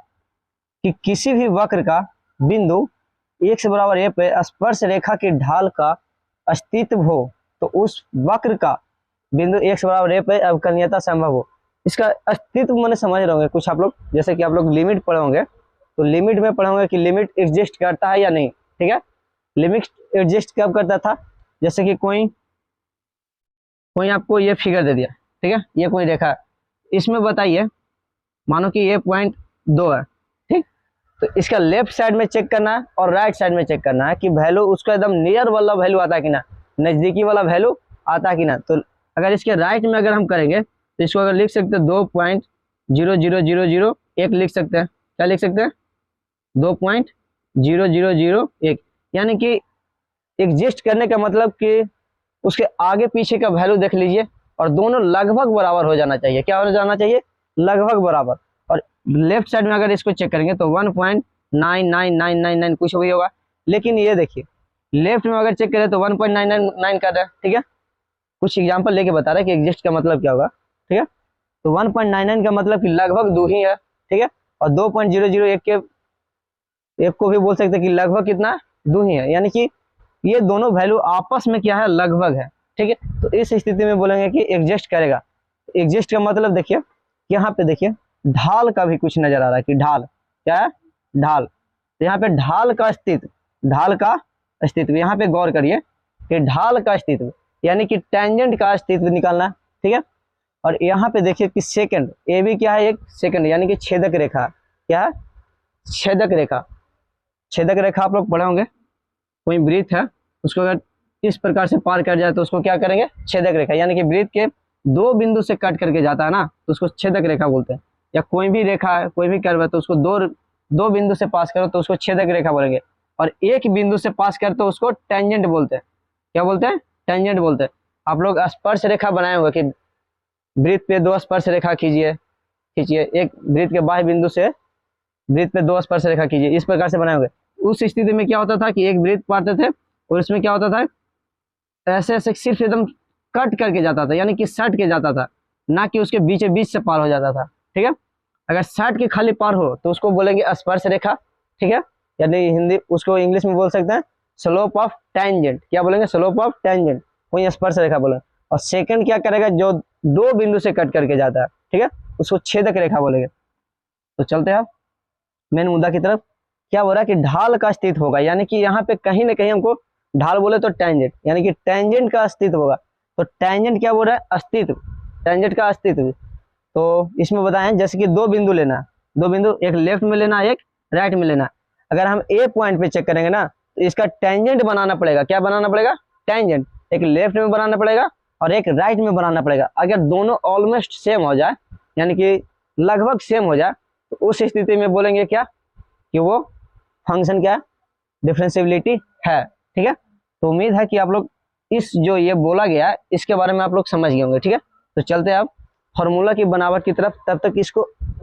कि किसी भी वक्र का बिंदु x = a पर स्पर्श रेखा की ढाल का अस्तित्व हो तो उस वक्र का बिंदु x बराबर a पे अवकलनीयता संभव हो। इसका अस्तित्व मैंने समझ रहे होंगे कुछ आप लोग, जैसे कि आप लोग लिमिट पढ़े होंगे, तो लिमिट में पढ़े होंगे कि लिमिट एग्जिस्ट करता है या नहीं, ठीक है। लिमिट एग्जिस्ट कब करता था, जैसे कि कोई आपको ये फिगर दे दिया, ठीक है, ये कोई रेखा है, इसमें बताइए मानो कि ये पॉइंट 2 है, ठीक, तो इसका लेफ्ट साइड में चेक करना है और राइट साइड में चेक करना है कि वैल्यू उसका एकदम नियर वाला वैल्यू आता है कि ना, नजदीकी वाला वैल्यू आता है कि ना। तो अगर इसके राइट में अगर हम करेंगे तो इसको अगर लिख सकते हैं 2.0001 लिख सकते हैं, क्या लिख सकते हैं 2.0001, यानी कि एग्जिस्ट करने का मतलब कि उसके आगे पीछे का वैल्यू देख लीजिए और दोनों लगभग बराबर हो जाना चाहिए। क्या हो जाना चाहिए, लगभग बराबर। और लेफ्ट साइड में अगर इसको चेक करेंगे तो 1.99999 कुछ भी होगा, लेकिन ये देखिए लेफ्ट में अगर चेक करें तो 1.999 कर रहा है, ठीक है। कुछ एग्जांपल लेके बता रहा है कि एग्जिस्ट का मतलब क्या होगा, ठीक है। तो 1.99 का मतलब कि लगभग 2 ही है, ठीक है। और 2.001 के एक को भी बोल सकते हैं कि लगभग कितना 2 ही है, यानी कि ये दोनों वैल्यू आपस में क्या है, लगभग है, ठीक है। तो इस स्थिति में बोलेंगे कि एग्जिस्ट करेगा। एग्जिस्ट का मतलब देखिए यहाँ पे देखिए ढाल का भी कुछ नजर आ रहा है कि ढाल क्या है, ढाल। तो यहाँ पे ढाल का अस्तित्व, ढाल का अस्तित्व, यहाँ पे गौर करिए कि ढाल का अस्तित्व यानी कि टेंजेंट का अस्तित्व निकालना है, ठीक है। और यहाँ पे देखिए कि सेकंड ए भी क्या है, एक सेकंड यानी कि छेदक रेखा, क्या है, छेदक रेखा। छेदक रेखा आप लोग पढ़े होंगे, कोई वृत्त है उसको अगर इस प्रकार से पार कर जाए तो उसको क्या करेंगे, छेदक रेखा, यानी कि वृत्त के 2 बिंदु से कट करके जाता है ना, तो उसको छेदक रेखा बोलते हैं। या कोई भी रेखा है, कोई भी कर्व है, तो उसको दो बिंदु से पास करो तो उसको छेदक रेखा बोलेंगे, और एक बिंदु से पास कर तो उसको टेंजेंट बोलते हैं। क्या बोलते हैं, टेंजेंट बोलते हैं। आप लोग स्पर्श रेखा बनाए हुए कि वृत्त पे 2 स्पर्श रेखा खींचिए, एक वृत्त के बाह्य बिंदु से वृत्त पे 2 स्पर्श रेखा कीजिए, इस प्रकार से बनाए हुए। उस स्थिति में क्या होता था कि एक वृत्त पाते थे और इसमें क्या होता था, ऐसे ऐसे सिर्फ एकदम कट करके जाता था, यानी कि सट के जाता था, ना कि उसके बीच बीच से पार हो जाता था, ठीक है। अगर सट के खाली पार हो तो उसको बोलेंगे स्पर्श रेखा, ठीक है। यानी हिंदी उसको इंग्लिश में बोल सकते हैं स्लोप ऑफ टेंजेंट। क्या बोलेंगे, स्लोप ऑफ टेंजेंट, वही स्पर्श रेखा बोलेंगे। और सेकंड क्या करेगा, जो 2 बिंदु से कट करके जाता है, ठीक है, उसको छेदक रेखा बोलेंगे। तो चलते हैं आप मेन मुद्दा की तरफ। क्या हो रहा है कि ढाल का अस्तित्व होगा, यानी कि यहाँ पे कहीं ना कहीं हमको ढाल बोले तो टेंजेंट, यानी कि टेंजेंट का अस्तित्व होगा। तो टेंजेंट क्या बोल रहा है, अस्तित्व, टेंजेंट का अस्तित्व। तो इसमें बताएं जैसे कि 2 बिंदु लेना, 2 बिंदु, एक लेफ्ट में लेना, एक राइट में लेना। अगर हम ए पॉइंट पे चेक करेंगे ना तो इसका टेंजेंट बनाना पड़ेगा। क्या बनाना पड़ेगा, टेंजेंट, एक लेफ्ट में बनाना पड़ेगा और एक राइट में बनाना पड़ेगा। अगर दोनों ऑलमोस्ट सेम हो जाए, यानी कि लगभग सेम हो जाए, तो उस स्थिति में बोलेंगे क्या कि वो फंक्शन क्या है, डिफरेंशिएबिलिटी है, ठीक है। तो उम्मीद है कि आप लोग इस जो ये बोला गया है इसके बारे में आप लोग समझ गए होंगे, ठीक है। तो चलते हैं आप फॉर्मूला की बनावट की तरफ। तब तक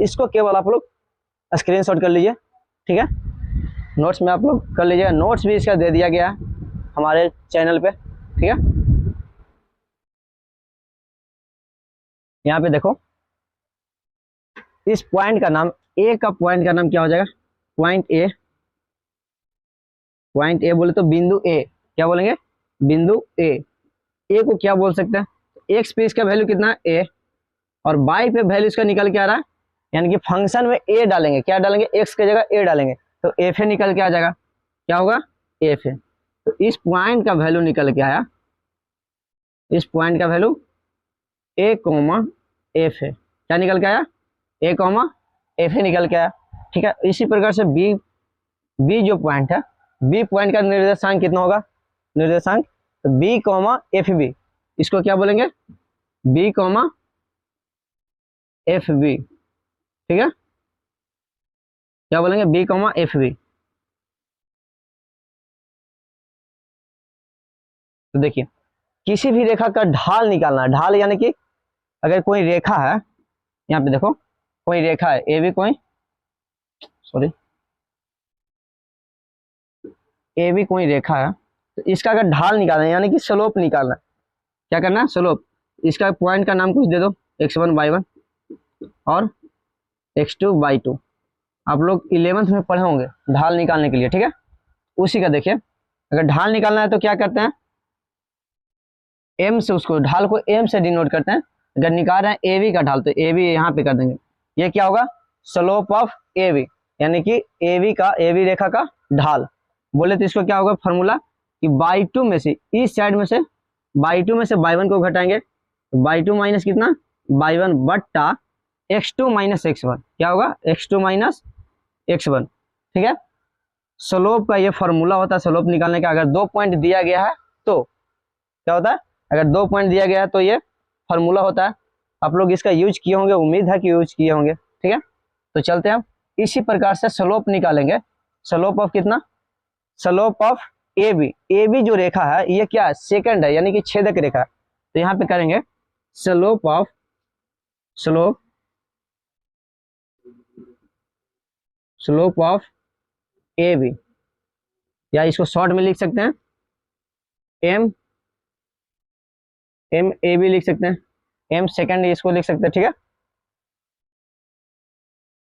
इसको केवल आप लोग स्क्रीनशॉट कर लीजिए, ठीक है। नोट्स में आप लोग कर लीजिएगा, नोट्स भी इसका दे दिया गया है हमारे चैनल पे, ठीक है। यहाँ पे देखो इस पॉइंट का नाम, ए का पॉइंट का नाम क्या हो जाएगा, पॉइंट ए। पॉइंट ए बोले तो बिंदु ए, क्या बोलेंगे, बिंदु ए। ए को क्या बोल सकते हैं, एक्स पे इसका वैल्यू कितना है, ए, और वाई पे वैल्यू इसका निकल के आ रहा है, यानी कि फंक्शन में ए डालेंगे, क्या डालेंगे, एक्स की जगह ए डालेंगे, तो एफ ए निकल के आ जाएगा। क्या होगा, एफ ए। तो इस पॉइंट का वैल्यू निकल के आया, इस पॉइंट का value A coma F A, क्या निकल के आया, ए कोमा एफ ए निकल के आया, ठीक है। इसी प्रकार से बी जो पॉइंट है, बी पॉइंट का निर्देशांक कितना होगा, निर्देशांक, तो बी कॉमा एफ बी, इसको क्या बोलेंगे, बी कॉमा एफ बी, ठीक है। क्या बोलेंगे, बी कॉमा एफ बी। तो देखिए किसी भी रेखा का ढाल निकालना, ढाल यानी कि अगर कोई रेखा है, यहाँ पे देखो कोई रेखा है ए बी, कोई सॉरी ए बी कोई रेखा है, तो इसका अगर ढाल निकालना है यानी कि स्लोप निकालना, क्या करना है, स्लोप। इसका पॉइंट का नाम कुछ दे दो, x1/1 और x2/2। आप लोग 11th में पढ़े होंगे ढाल निकालने के लिए, ठीक है। उसी का देखिए अगर ढाल निकालना है तो क्या करते हैं, एम से, उसको ढाल को एम से डिनोट करते हैं। अगर निकाल रहे हैं ए बी का ढाल तो ए बी यहाँ पे कर देंगे। ये क्या होगा, स्लोप ऑफ ए बी, यानी कि ए बी रेखा का ढाल। बोले तो इसको क्या होगा फॉर्मूला कि बाई टू में से, इस साइड में से बाई टू में से बाई वन को घटाएंगे, बाई टू माइनस कितना, बाई वन बट्टा X two minus X one, क्या होगा X two minus X one. ठीक है, स्लोप का ये फॉर्मूला होता है स्लोप निकालने का। अगर 2 पॉइंट दिया गया है तो क्या होता है, अगर 2 पॉइंट दिया गया है तो ये फॉर्मूला होता है। आप लोग इसका यूज किए होंगे, उम्मीद है कि यूज किए होंगे। ठीक है, तो चलते हैं हम इसी प्रकार से स्लोप निकालेंगे। स्लोप ऑफ कितना, स्लोप ऑफ ए बी जो रेखा है ये क्या है, सेकंड है, यानी कि छेदक रेखा। तो यहाँ पे करेंगे स्लोप ऑफ ए बी, या इसको शॉर्ट में लिख सकते हैं एम ए बी लिख सकते हैं, एम सेकंड इसको लिख सकते हैं। ठीक है,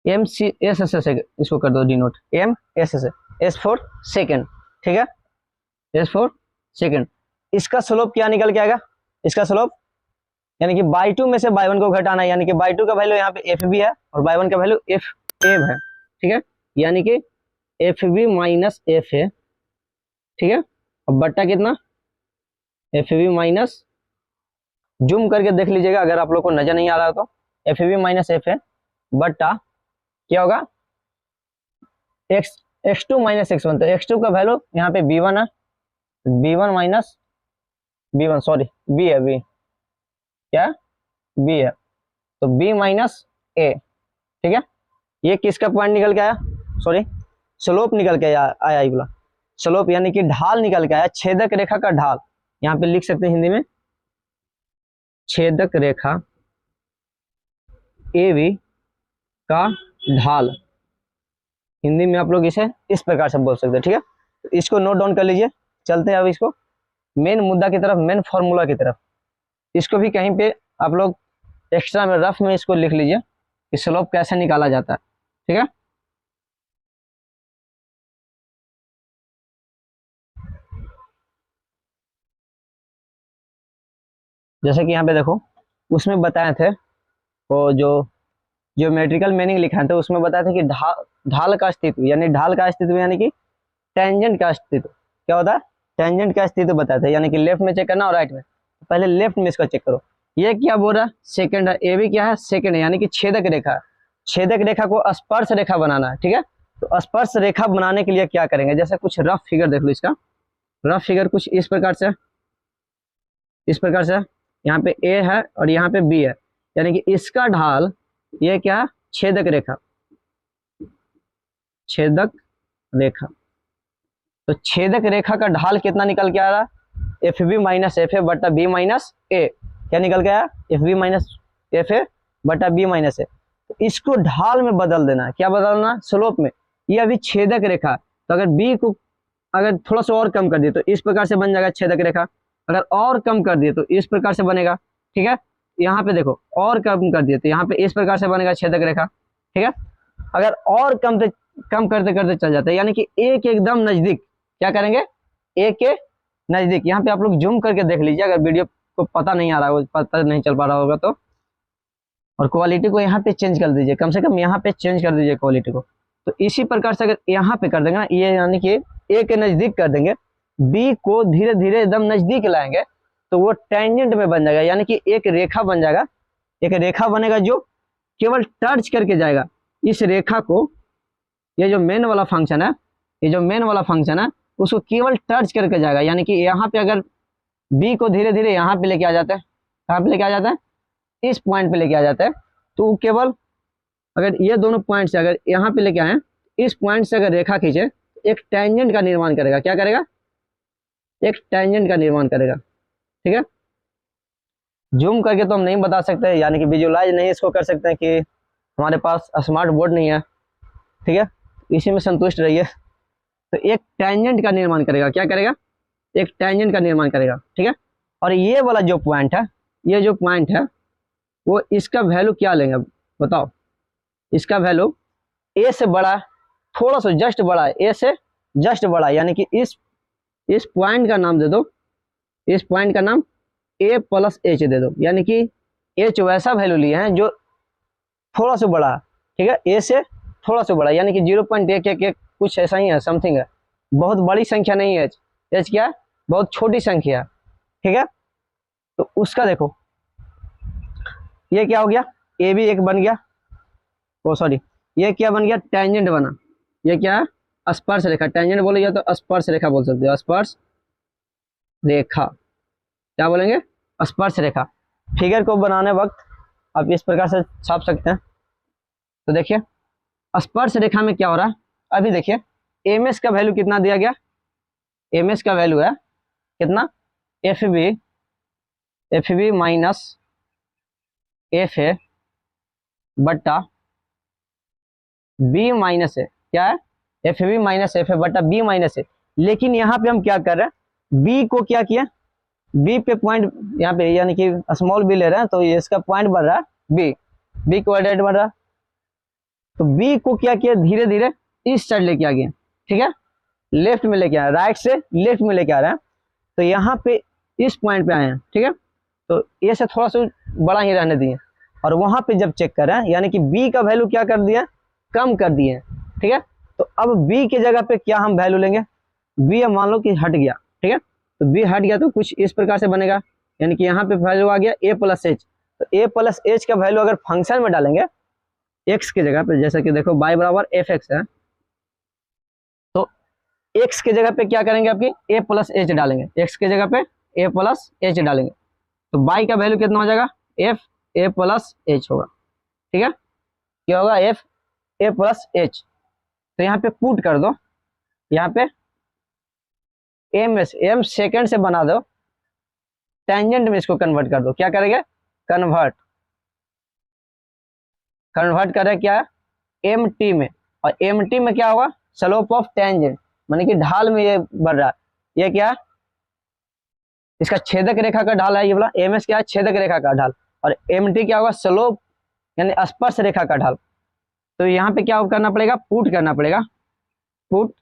M C S S S इसको कर दो denote, M S S S for second. ठीक है, एस फॉर सेकंड। इसका स्लोप क्या निकल के आएगा, इसका स्लोप यानी कि बाई टू में से बाई वन को घटाना है, यानी कि बाई टू का वैल्यू यहाँ पे एफ बी है और बाई वन का वैल्यू एफ एब है। ठीक है, यानी कि एफ बी माइनस एफ है। ठीक है, अब बट्टा कितना, एफ बी माइनस, जूम करके देख लीजिएगा अगर आप लोग को नजर नहीं आ रहा तो, एफ बी माइनस एफ है बट्टा क्या होगा X two minus X one. तो एक्स टू का वैल्यू यहाँ पे बी वन है, B one minus B one, sorry B है, बी क्या बी है, तो बी माइनस ए। ठीक है, ये किसका पॉइंट निकल के आया, सॉरी स्लोप निकल के आया ये बोला, स्लोप यानी कि ढाल निकल के आया, छेदक रेखा का ढाल। यहाँ पे लिख सकते हैं हिंदी में छेदक रेखा ए बी का ढाल, हिंदी में आप लोग इसे इस प्रकार से बोल सकते हैं। ठीक है, तो इसको नोट डाउन कर लीजिए। चलते हैं अब इसको मेन मुद्दा की तरफ, मेन फॉर्मूला की तरफ। इसको भी कहीं पे आप लोग एक्स्ट्रा में रफ में इसको लिख लीजिए कि स्लोप कैसे निकाला जाता है। ठीक है, जैसे कि यहाँ पे देखो उसमें बताए थे, वो जो ज्योमेट्रिकल मीनिंग लिखा था उसमें बताया था कि ढाल का अस्तित्व, यानी ढाल का अस्तित्व यानी कि टेंजेंट का अस्तित्व। क्या होता है, टेंजेंट का अस्तित्व बताया था, यानी कि लेफ्ट में चेक करना और राइट में। पहले लेफ्ट में इसको चेक करो, ये क्या बोल रहा है, सेकंड है, ए बी क्या है, सेकंड है, यानी कि छेदक रेखा। छेदक रेखा को स्पर्श रेखा बनाना है। ठीक है, तो स्पर्श रेखा बनाने के लिए क्या करेंगे, जैसे कुछ रफ फिगर देख लो, इसका रफ फिगर कुछ इस प्रकार से, इस प्रकार से यहाँ पे ए है और यहाँ पे बी है, यानी कि इसका ढाल ये क्या है, छेदक रेखा, छेदक रेखा। तो छेदक रेखा का ढाल कितना निकल के आ रहा है, F B minus F A बटा बी माइनस ए। क्या निकल के आया, F B minus F A बटा बी माइनस ए। तो इसको ढाल में बदल देना है, क्या बदलना, स्लोप में। ये अभी छेदक रेखा, तो अगर बी को अगर थोड़ा सा और कम कर दिए तो इस प्रकार से बन जाएगा छेदक रेखा, अगर और कम कर दिए तो इस प्रकार से बनेगा। ठीक है, यहाँ पे देखो और कम कर दिए तो यहाँ पे इस प्रकार से बनेगा छेदक रेखा। ठीक है, अगर और कम करते करते चल जाते हैं, यानी कि ए के एकदम नजदीक, क्या करेंगे, ए के नजदीक। यहाँ पे आप लोग जूम करके देख लीजिए अगर वीडियो को पता नहीं आ रहा हो, पता नहीं चल पा रहा होगा तो, और क्वालिटी को यहाँ पे चेंज कर दीजिए, कम से कम यहाँ पे चेंज कर दीजिए क्वालिटी को। तो इसी प्रकार से अगर यहाँ पे कर देंगे ना, ये यानी कि ए के नजदीक कर देंगे, बी को धीरे धीरे एकदम नजदीक लाएंगे तो वो टेंजेंट में बन जाएगा, यानी कि एक रेखा बन जाएगा। एक रेखा बनेगा जो केवल टच करके जाएगा इस रेखा को। ये जो मेन वाला फंक्शन है, ये जो मेन वाला फंक्शन है उसको केवल टच करके जाएगा, यानी कि यहाँ पे अगर बी को धीरे धीरे यहाँ पे लेके आ जाता है, कहाँ पे लेके आ जाता है, इस पॉइंट पे लेके आ जाता है, तो केवल अगर ये दोनों पॉइंट से अगर यहाँ पे लेके आए, इस पॉइंट से अगर रेखा खींचे, एक टेंजेंट का निर्माण करेगा। क्या करेगा, एक टेंजेंट का निर्माण करेगा। ठीक है, जूम करके तो हम नहीं बता सकते, यानी कि विजुअलाइज नहीं इसको कर सकते हैं कि हमारे पास स्मार्ट बोर्ड नहीं है। ठीक है, इसी में संतुष्ट रहिए। तो एक टेंजेंट का निर्माण करेगा, क्या करेगा, एक टेंजेंट का निर्माण करेगा। ठीक है, और ये वाला जो पॉइंट है, ये जो पॉइंट है वो इसका वैल्यू क्या लेंगे बताओ, इसका वैल्यू ए से बड़ा है, थोड़ा सा जस्ट बड़ा है, ए से जस्ट बड़ा है, यानी कि इस पॉइंट का नाम दे दो, इस पॉइंट का नाम ए प्लस एच दे दो, यानी कि एच वैसा वैल्यू लिए हैं जो थोड़ा सा बड़ा है, ठीक है, ए से थोड़ा सा बड़ा, यानी कि 0.111 कुछ ऐसा ही है, समथिंग है, बहुत बड़ी संख्या नहीं है एच। एच क्या है, बहुत छोटी संख्या है, ठीक है। तो उसका देखो ये क्या हो गया, ए भी एक बन गया, ओ सॉरी, ये क्या बन गया, टेंजेंट बना। ये क्या है, स्पर्श रेखा, टेंजेंट बोले या तो स्पर्श रेखा बोल सकते हो, स्पर्श रेखा, क्या बोलेंगे, स्पर्श रेखा। फिगर को बनाने वक्त आप इस प्रकार से छाप सकते हैं। तो देखिए स्पर्श रेखा में क्या हो रहा है, अभी देखिए एम एस का वैल्यू कितना दिया गया, एम एस का वैल्यू है कितना, F B minus F A बट्टा बी माइनस ए, क्या है, F B minus F A बट्टा बी माइनस ए। लेकिन यहाँ पे हम क्या कर रहे हैं, बी को क्या किया, बी पे पॉइंट यहाँ पे यानी कि स्मॉल बी ले रहे हैं, तो ये इसका पॉइंट बन रहा है बी, बी कोऑर्डिनेट बन रहा है। तो बी को क्या किया, धीरे धीरे इस साइड लेके आ गया, ठीक है, लेफ्ट में लेके आए, राइट से लेफ्ट में लेके आ रहे हैं। तो यहाँ पे इस पॉइंट पे आए हैं, ठीक है, तो ए से थोड़ा सा बड़ा ही रहने दिए, और वहां पे जब चेक कर रहे हैं यानी कि बी का वैल्यू क्या कर दिया, कम कर दिए, ठीक है। तो अब बी की जगह पे क्या हम वैल्यू लेंगे, बी अब मान लो कि हट गया, ठीक है, तो बी हट गया तो कुछ इस प्रकार से बनेगा, यानी कि यहाँ पे वैल्यू आ गया ए प्लस एच। तो ए प्लस एच का वैल्यू अगर फंक्शन में डालेंगे एक्स की जगह पे, जैसे कि देखो y बराबर एफ एक्स है, तो एक्स की जगह पे क्या करेंगे, आपकी ए प्लस एच डालेंगे, एक्स की जगह पे ए प्लस एच डालेंगे, तो y का वैल्यू कितना हो जाएगा, एफ ए प्लस एच होगा, ठीक है, क्या होगा, एफ ए प्लस एच। तो यहाँ पे पुट कर दो, यहाँ पे एम एस, एम सेकेंड से बना दो, टेंजेंट में इसको कन्वर्ट कर दो, क्या करेंगे, कन्वर्ट, कन्वर्ट करें क्या है, एम टी में, और एम टी में क्या होगा, स्लोप ऑफ टेंजेंट, माने कि ढाल में ये बढ़ रहा है, ये क्या है, इसका छेदक रेखा का ढाल है, ये बोला एम एस क्या है, छेदक रेखा का ढाल, और एम टी क्या होगा, स्लोप यानी स्पर्श रेखा का ढाल। तो यहाँ पे क्या करना पड़ेगा, पुट करना पड़ेगा, पुट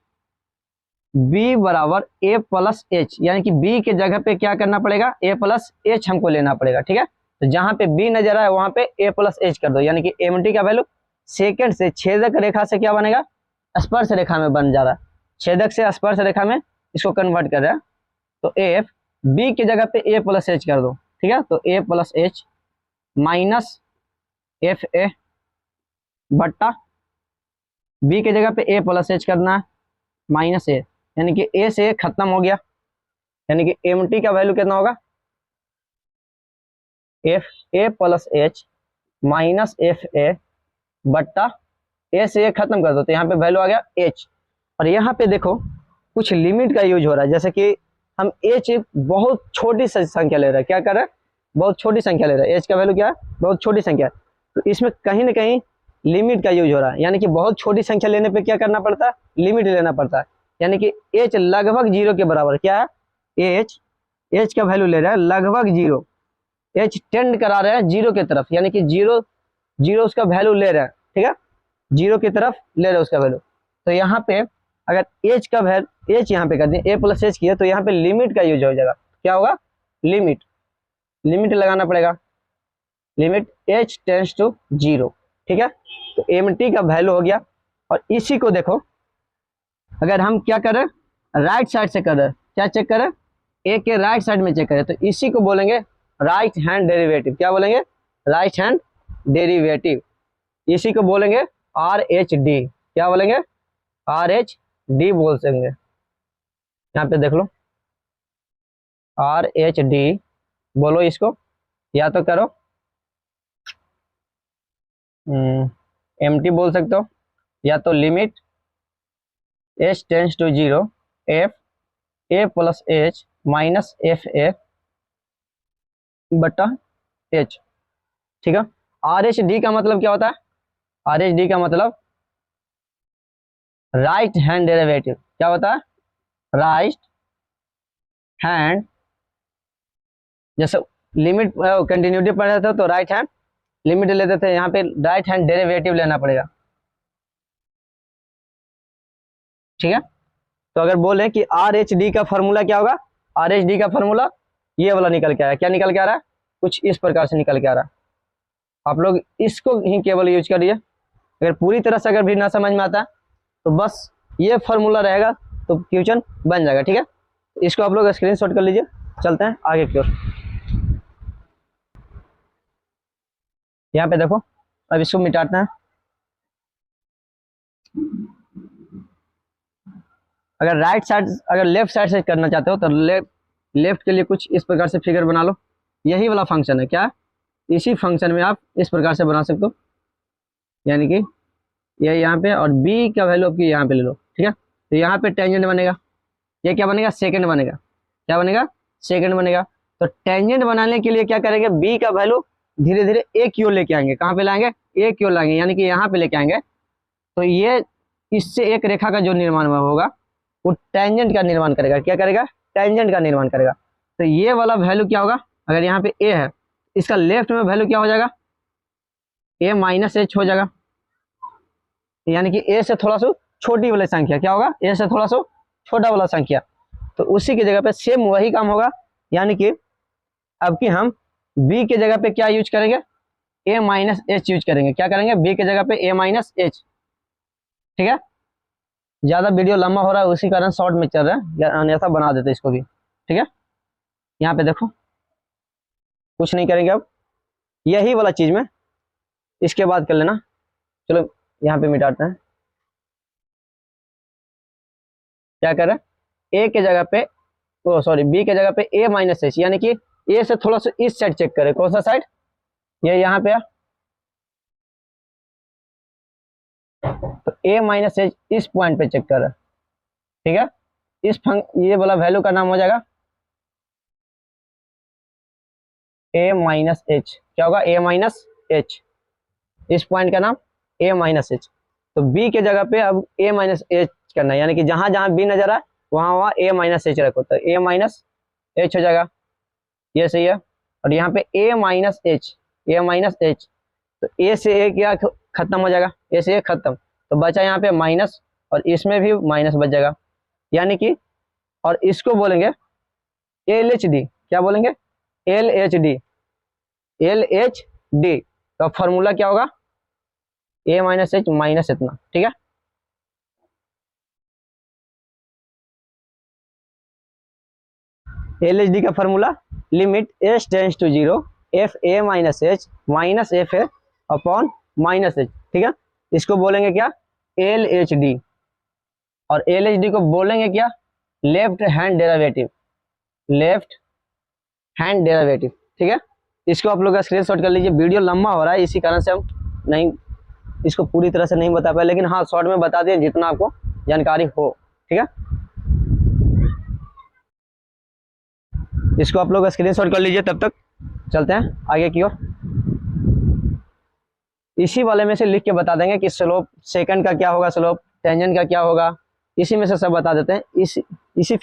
बी बराबर ए प्लस एच, यानी कि बी के जगह पे क्या करना पड़ेगा, ए प्लस एच हमको लेना पड़ेगा, ठीक है। तो जहां पे बी नजर आए वहां पे ए प्लस एच कर दो, यानी कि एम टी का वैल्यू सेकंड से छेदक रेखा से क्या बनेगा, स्पर्श रेखा में बन जा रहा है, छेदक से स्पर्श रेखा में इसको कन्वर्ट कर रहा है। तो एफ बी की जगह पे ए प्लस एच कर दो, ठीक है, तो A plus H minus F A बट्टा बी की जगह पे ए प्लस एच करना है माइनस ए, यानी कि ए से खत्म हो गया, यानी कि एम टी का वैल्यू कितना होगा, F A plus H minus F A बट्टा ए से ए खत्म कर दो, तो यहाँ पे वैल्यू आ गया एच। और यहाँ पे देखो कुछ लिमिट का यूज हो रहा है, जैसे कि हम एच बहुत छोटी संख्या ले रहे हैं, क्या कर रहे हैं, बहुत छोटी संख्या ले रहे हैं, एच का वैल्यू क्या है, बहुत छोटी संख्या है, तो इसमें कहीं ना कहीं लिमिट का यूज हो रहा है, यानी कि बहुत छोटी संख्या लेने पे क्या करना पड़ता है, लिमिट लेना पड़ता है, यानी कि एच लगभग जीरो के बराबर, क्या है, एच, एच का वैल्यू ले रहा है लगभग जीरो, एच टेंड करा रहे हैं जीरो की तरफ, यानी कि जीरो जीरो उसका वैल्यू ले रहे हैं, ठीक है, जीरो की तरफ ले रहे हैं उसका वैल्यू। तो यहाँ पे अगर एच का वैल्यू, एच यहाँ पे कर दिए ए प्लस एच किया, तो यहाँ पे लिमिट का यूज हो जाएगा, क्या होगा, लिमिट, लिमिट लगाना पड़ेगा, limit H tends to zero, ठीक है। तो एम टी का वैल्यू हो गया। और इसी को देखो अगर हम क्या करें, राइट साइड से करें, क्या चेक करें, ए के राइट साइड में चेक करें, तो इसी को बोलेंगे राइट हैंड डेरिवेटिव, क्या बोलेंगे, राइट हैंड डेरिवेटिव, इसी को बोलेंगे आर एच डी, क्या बोलेंगे, आर एच डी बोल सकेंगे, यहाँ पे देख लो आर एच डी बोलो इसको, या तो करो एम टी बोल सकते हो, या तो limit H tends to zero F A plus H minus F A बटा एच, ठीक है। आर एच डी का मतलब क्या होता है, आर एच डी का मतलब राइट हैंड डेरिवेटिव, क्या होता है, राइट हैंड, जैसे लिमिट कंटिन्यूटी पढ़ रहे थे तो राइट हैंड लिमिट लेते थे, यहाँ पे राइट हैंड डेरिवेटिव लेना पड़ेगा, ठीक है। तो अगर बोले कि आर एच डी का फॉर्मूला क्या होगा, आर एच डी का फॉर्मूला ये वाला निकल के आ रहा है। क्या निकल के आ रहा है? कुछ इस प्रकार से निकल के आ रहा है। आप लोग इसको ही केवल यूज करिए। अगर पूरी तरह से अगर भी ना समझ में आता तो बस ये फार्मूला रहेगा तो क्वेश्चन बन जाएगा। ठीक है, इसको आप लोग स्क्रीनशॉट कर लीजिए। चलते हैं आगे की ओर। यहाँ पे देखो, अब इसको मिटाते हैं। अगर राइट साइड, अगर लेफ्ट साइड से करना चाहते हो तो लेफ्ट के लिए कुछ इस प्रकार से फिगर बना लो। यही वाला फंक्शन है क्या, इसी फंक्शन में आप इस प्रकार से बना सकते हो, यानी कि ये यहाँ पे और b का वैल्यू आपकी यहाँ पे ले लो। ठीक है, तो यहाँ पे टेंजेंट बनेगा। ये क्या बनेगा? सेकंड बनेगा। क्या बनेगा? सेकंड बनेगा। तो टेंजेंट बनाने के लिए क्या करेंगे? b का वैल्यू धीरे धीरे एक की ओर लेके आएंगे। कहाँ पे लाएंगे? एक की ओर लाएंगे, यानी कि यहाँ पे लेके आएंगे। तो ये इससे एक रेखा का जो निर्माण होगा वो टेंजेंट का निर्माण करेगा। क्या करेगा? टेंजेंट का निर्माण करेगा। तो ये वाला वैल्यू क्या होगा? अगर यहाँ पे a है, इसका लेफ्ट में वैल्यू क्या हो जाएगा? a माइनस एच हो जाएगा, यानी कि a से थोड़ा सा छोटी वाली संख्या। क्या होगा? a से थोड़ा सा छोटा वाला संख्या। तो उसी की जगह पे सेम वही काम होगा, यानी कि अब कि हम b के जगह पे क्या यूज करेंगे? a माइनस एच यूज करेंगे। क्या करेंगे? b के जगह पे a माइनस एच। ठीक है, ज्यादा वीडियो लंबा हो रहा है उसी कारण शॉर्ट में चल रहा है, या अन्यथा बना देते इसको भी। ठीक है, यहाँ पे देखो, कुछ नहीं करेंगे अब, यही वाला चीज में इसके बाद कर लेना। चलो यहाँ पे मिटाते हैं। क्या कर रहे हैं? a के जगह पे, ओ सॉरी, b के जगह पे a माइनस एच, यानी कि a से थोड़ा सा इस साइड चेक करें। कौन सा साइड? ये यहाँ पे है। तो a माइनस एच इस पॉइंट पे चेक कर रहा है। ठीक है, ये वाला वैल्यू का नाम हो जाएगा a माइनस एच। क्या होगा? a माइनस एच, इस पॉइंट का नाम a माइनस एच। तो b के जगह पे अब a माइनस एच करना है, यानी कि जहां जहां b नजर आए वहां वहां a माइनस एच रखो, तो a माइनस एच हो जाएगा। ये सही है। और यहाँ पे a minus H, a minus H, तो a से a क्या खत्म हो जाएगा? a से a खत्म, तो बचा यहाँ पे माइनस, और इसमें भी माइनस बच जाएगा, यानी कि, और इसको बोलेंगे एल एच डी। क्या बोलेंगे? L H D. L H D का फॉर्मूला क्या होगा? a माइनस एच माइनस इतना। ठीक है, एल एच डी का formula limit H tends to zero F A minus F A upon minus H. ठीक है, इसको बोलेंगे क्या? L H D. और एल एच डी को बोलेंगे क्या? Left hand derivative. Left hand derivative. ठीक है, इसको आप लोग का स्क्रीनशॉट कर लीजिए। वीडियो लंबा हो रहा है, इसी कारण से हम नहीं इसको पूरी तरह से नहीं बता पाए, लेकिन हाँ शॉर्ट में बता दिए जितना आपको जानकारी हो। ठीक है, इसको आप लोग स्क्रीनशॉट कर लीजिए। तब तक चलते हैं आगे की ओर। इसी वाले में से लिख के बता देंगे कि स्लोप सेकंड का क्या होगा, स्लोप टेंजेंट का क्या होगा, इसी में से सब बता देते हैं। इसी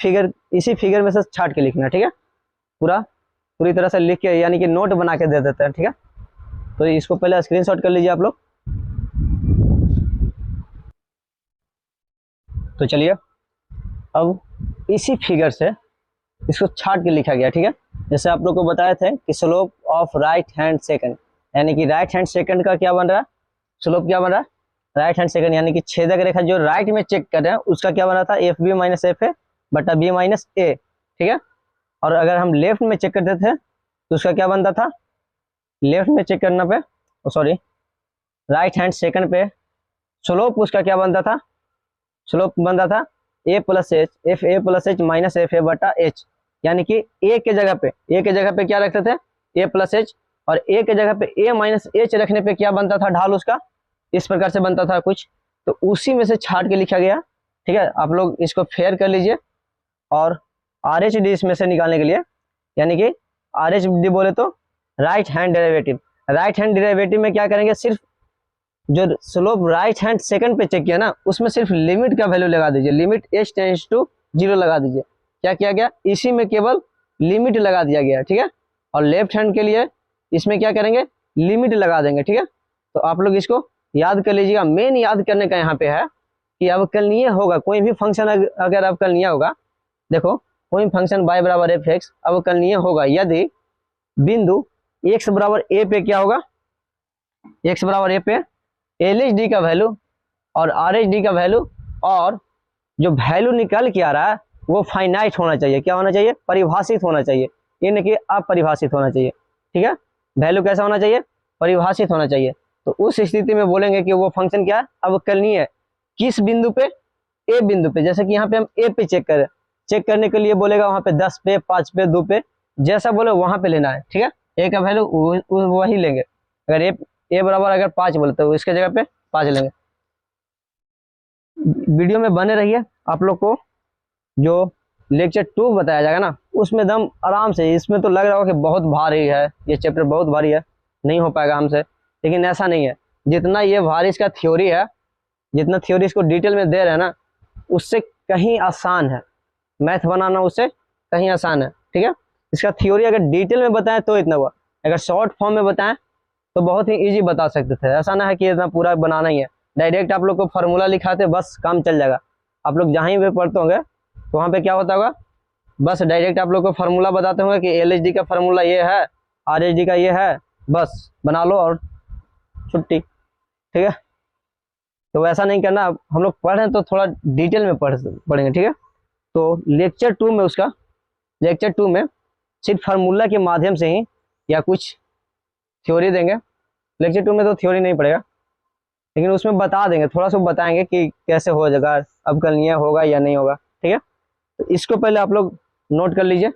फिगर में से छाट के लिखना। ठीक है, पूरी तरह से लिख के, यानी कि नोट बना के दे देते हैं। ठीक है, तो इसको पहले स्क्रीनशॉट कर लीजिए आप लोग। तो चलिए अब इसी फिगर से इसको छाट के लिखा गया। ठीक है, जैसे आप लोग को बताए थे कि slope of right hand second, यानी कि राइट हैंड सेकंड का क्या बन रहा है? स्लोप क्या बन रहा है? राइट हैंड सेकंड, यानी कि छेदक रेखा जो राइट में चेक कर रहे हैं उसका क्या बना था? F B minus F A बटा बी माइनस ए। ठीक है, और अगर हम लेफ्ट में चेक करते थे तो उसका क्या बनता था? लेफ्ट में चेक करना पे, सॉरी, राइट हैंड सेकंड पे स्लोप उसका क्या बनता था? स्लोप बनता था A plus H, F A plus H minus F A बटा एच, यानी कि ए के जगह पे क्या रखते थे? ए प्लस एच, और ए के जगह पे ए माइनस एच रखने पे क्या बनता था? ढाल उसका इस प्रकार से बनता था कुछ, तो उसी में से छाट के लिखा गया। ठीक है, आप लोग इसको फेयर कर लीजिए। और आर एच डी इसमें से निकालने के लिए, यानी कि आर एच डी बोले तो right hand derivative. Right hand derivative में क्या करेंगे? सिर्फ जो स्लोप राइट हैंड सेकंड पे चेक किया ना उसमें सिर्फ लिमिट का वैल्यू लगा दीजिए, limit H tends to zero लगा दीजिए। क्या किया गया? इसी में केवल लिमिट लगा दिया गया। ठीक है, और लेफ्ट हैंड के लिए इसमें क्या करेंगे? लिमिट लगा देंगे। ठीक है, तो आप लोग इसको याद कर लीजिएगा। मेन याद करने का यहाँ पे है कि अवकलनीय होगा कोई भी फंक्शन, अगर अवकलनीय होगा, देखो कोई फंक्शन y बराबर एफ एक्स अवकलनीय होगा यदि बिंदु x बराबर a पे क्या होगा, x बराबर a पे एल एच डी का वैल्यू और आर एच डी का वैल्यू, और जो वैल्यू निकल के आ रहा है वो फाइनाइट होना चाहिए। क्या होना चाहिए? परिभाषित होना चाहिए, ये नहीं कि अपरिभाषित होना चाहिए। ठीक है, वैल्यू कैसा होना चाहिए? परिभाषित होना चाहिए। तो उस स्थिति में बोलेंगे कि वो फंक्शन क्या है? अवकलनीय है। किस बिंदु पे? ए बिंदु पे। जैसे कि यहाँ पे हम ए पे चेक करें, चेक करने के लिए बोलेगा वहां पे 10 पे, 5 पे, 2 पे, जैसा बोले वहां पे लेना है। ठीक है, ए का वैल्यू वही लेंगे। अगर ए बराबर अगर 5 बोले तो इसके जगह पे 5 लेंगे। वीडियो में बने रहिए, आप लोग को जो लेक्चर 2 बताया जाएगा ना उसमें एकदम आराम से, इसमें तो लग रहा होगा कि बहुत भारी है, ये चैप्टर बहुत भारी है, नहीं हो पाएगा हमसे, लेकिन ऐसा नहीं है। जितना ये भारी इसका थ्योरी है, जितना थ्योरी इसको डिटेल में दे रहे हैं ना, उससे कहीं आसान है। मैथ बनाना उससे कहीं आसान है। ठीक है, इसका थ्योरी अगर डिटेल में बताएं तो इतना हुआ, अगर शॉर्ट फॉर्म में बताएं तो बहुत ही इजी बता सकते थे। ऐसा ना है कि इतना पूरा बनाना ही है, डायरेक्ट आप लोग को फार्मूला लिखाते बस काम चल जाएगा। आप लोग जहाँ भी पढ़ते होंगे तो वहाँ पे क्या होता होगा, बस डायरेक्ट आप लोग को फार्मूला बताते होंगे कि एल एच डी का फार्मूला ये है, आर एच डी का ये है, बस बना लो और छुट्टी। ठीक है, तो ऐसा नहीं करना। हम लोग पढ़ रहे हैं तो थोड़ा डिटेल में पढ़ेंगे। ठीक है, तो लेक्चर 2 में लेक्चर 2 में सिर्फ फार्मूला के माध्यम से ही या कुछ थ्योरी देंगे। लेक्चर 2 में तो थ्योरी नहीं पड़ेगा, लेकिन उसमें बता देंगे, थोड़ा सा बताएंगे कि कैसे हो जाएगा, अवकलनीय होगा या नहीं होगा। ठीक है, तो इसको पहले आप लोग नोट कर लीजिए,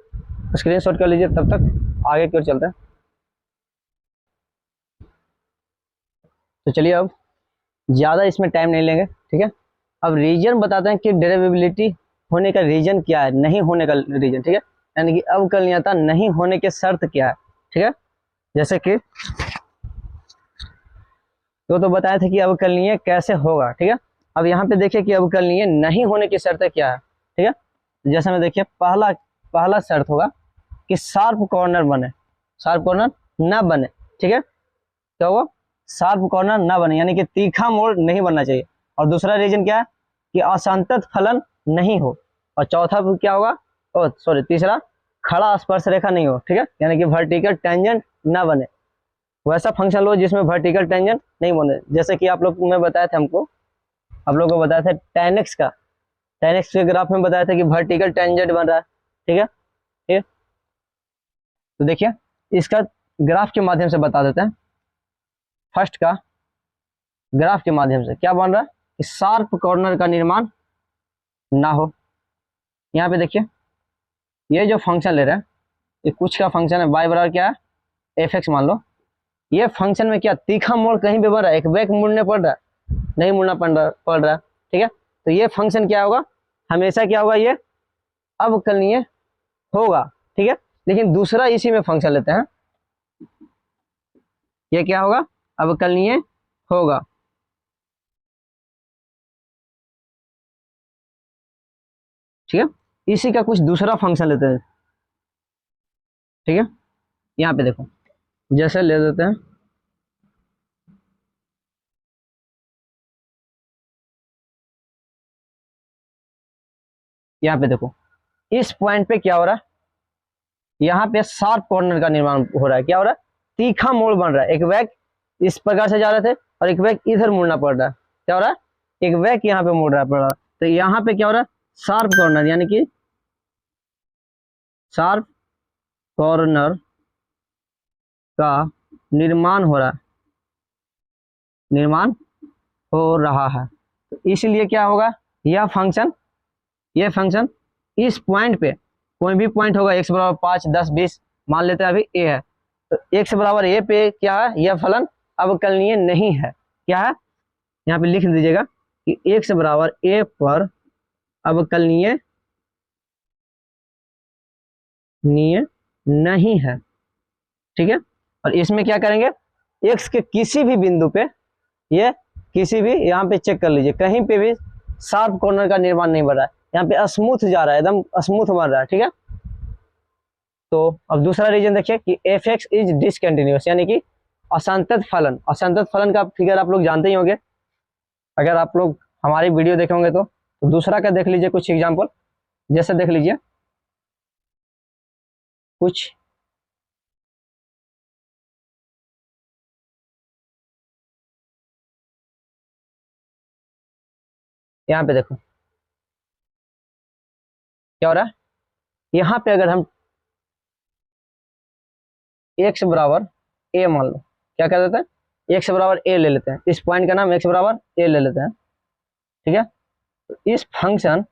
स्क्रीनशॉट कर लीजिए, तब तक आगे की ओर चलते हैं। तो चलिए अब ज़्यादा इसमें टाइम नहीं लेंगे। ठीक है, अब रीजन बताते हैं कि डेरिवेबिलिटी होने का रीजन क्या है, नहीं होने का रीजन। ठीक है, यानी कि अवकलनीयता नहीं होने के शर्त क्या है। ठीक है, जैसे कि तो बताए थे कि अवकलनीय कैसे होगा। ठीक है, अब यहाँ पे देखिए कि अवकलनीय नहीं होने की शर्त क्या है। ठीक है, जैसे में देखिए पहला शर्त होगा कि शार्प कॉर्नर बने, शार्प कॉर्नर ना बने। ठीक है, क्या होगा? शार्प कॉर्नर ना बने, यानी कि तीखा मोड़ नहीं बनना चाहिए। और दूसरा रीजन क्या है कि असंतत फलन नहीं हो। और चौथा क्या होगा? तीसरा खड़ा स्पर्श रेखा नहीं हो। ठीक है, यानी कि वर्टिकल टेंजेंट ना बने। वैसा फंक्शन लो जिसमें वर्टिकल टेंजेंट नहीं बने, जैसे कि आप लोग में बताया था, आप लोगों को बताया था tan x के ग्राफ में बताया था कि वर्टिकल टेंजेंट बन रहा है। ठीक है, ठीक, तो देखिए इसका ग्राफ के माध्यम से बता देते हैं। फर्स्ट का ग्राफ के माध्यम से क्या बन रहा है कि शार्प कॉर्नर का निर्माण ना हो। यहाँ पे देखिए ये जो फंक्शन ले रहे हैं, ये कुछ का फंक्शन है, y बराबर क्या है एफ एक्स मान लो। ये फंक्शन में क्या तीखा मोड़ कहीं पे बन रहा है, एक बैक मुड़ने पड़ रहा है, नहीं मुड़ना पड़ रहा है। ठीक है, तो ये फंक्शन क्या होगा, हमेशा क्या होगा, ये अवकलनीय होगा। ठीक है, लेकिन दूसरा इसी में फंक्शन लेते हैं, ये क्या होगा, अवकलनीय होगा। ठीक है, इसी का कुछ दूसरा फंक्शन लेते हैं। ठीक है, यहाँ पे देखो, जैसे ले देते हैं यहाँ पे देखो, इस पॉइंट पे क्या हो रहा है, यहाँ पे शार्प कॉर्नर का निर्माण हो रहा है। क्या हो रहा है, तीखा मोड़ बन रहा है। एक बैक इस प्रकार से जा रहे थे और एक बैक इधर मुड़ना पड़ रहा है। क्या हो रहा है, एक बैक यहाँ पे मुड़ रहा पड़ रहा है, तो यहाँ पे क्या हो रहा है, शार्प कॉर्नर, यानी कि शार्प कॉर्नर का निर्माण हो रहा है। तो इसलिए क्या होगा, यह फंक्शन इस पॉइंट पे, कोई भी पॉइंट होगा, x बराबर 5, 10, 20 मान लेते हैं, अभी a है, तो x बराबर a पे क्या है, यह फलन अवकलनीय नहीं है। क्या है, यहाँ पे लिख दीजिएगा कि x बराबर a पर अवकलनीय नहीं है। ठीक है, और इसमें क्या करेंगे, x के किसी भी बिंदु पे, ये किसी भी, यहाँ पे चेक कर लीजिए, कहीं पे भी शार्प कॉर्नर का निर्माण नहीं बन रहा है, यहाँ पे स्मूथ जा रहा है, एकदम स्मूथ बन रहा है। ठीक है, तो अब दूसरा रीजन देखिए कि एफ एक्स इज डिसकंटिन्यूअस, यानी कि असंतत फलन का फिगर आप लोग जानते ही होंगे, अगर आप लोग हमारी वीडियो देखे होंगे तो दूसरा का देख लीजिए कुछ एग्जाम्पल। जैसे देख लीजिए कुछ यहाँ पे देखो क्या हो रहा है, यहाँ पे अगर हम x बराबर a मान लो, क्या कर देते हैं, x बराबर a ले लेते हैं, इस पॉइंट का नाम x बराबर a ले लेते हैं, ठीक है। तो इस फंक्शन,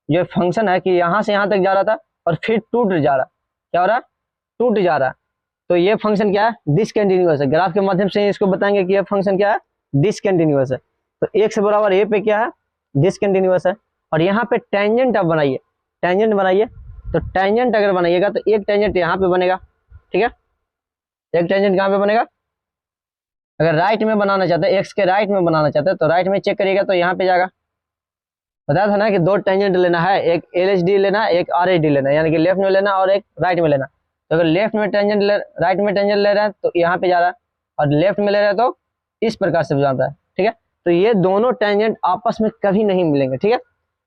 जो फंक्शन है कि यहाँ से यहाँ तक जा रहा था और फिर टूट जा रहा, क्या हो रहा है, टूट जा रहा, तो ये फंक्शन क्या है, डिसकंटिन्यूअस है। ग्राफ के माध्यम से इसको बताएंगे कि ये फंक्शन क्या है, डिसकंटिन्यूअस है। तो x बराबर a पे क्या है, डिसकंटिन्यूअस है। और यहाँ पे टेंजेंट आप बनाइए, टेंजेंट बनाइए, तो टेंजेंट अगर बनाइएगा तो एक टेंजेंट यहाँ पे बनेगा, ठीक है, एक टेंजेंट कहाँ पे बनेगा, अगर राइट में बनाना चाहते हैं, एक्स के राइट में बनाना चाहते हैं तो राइट में चेक करिएगा तो यहाँ पे जाएगा। बताया था ना कि दो टेंजेंट लेना है, एक LHD लेना है, एक RHD लेना है, यानी कि लेफ्ट में लेना और एक राइट में लेना। तो अगर लेफ्ट में टेंजेंट राइट में टेंजेंट ले रहा है तो यहाँ पे जा रहा है, और लेफ्ट में ले रहा है तो इस प्रकार से जाता है, ठीक है। तो ये दोनों टेंजेंट आपस में कभी नहीं मिलेंगे, ठीक है,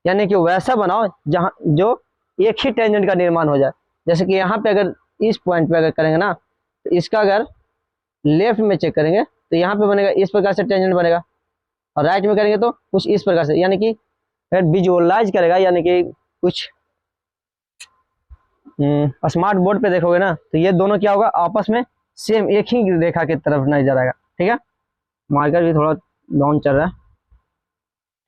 यानी कि वैसा बनाओ जहाँ जो एक ही टेंजेंट का निर्माण हो जाए। जैसे कि यहाँ पे अगर इस पॉइंट पे अगर करेंगे ना, तो इसका अगर लेफ्ट में चेक करेंगे तो यहाँ पे बनेगा, इस प्रकार से टेंजेंट बनेगा, और राइट में करेंगे तो कुछ इस प्रकार से, यानी कि अगर विजुअलाइज करेगा, यानी कि कुछ स्मार्ट बोर्ड पे देखोगे ना, तो ये दोनों क्या होगा, आपस में सेम एक ही रेखा की तरफ नजर आएगा, ठीक है। मार्कर भी थोड़ा डाउन चल रहा है,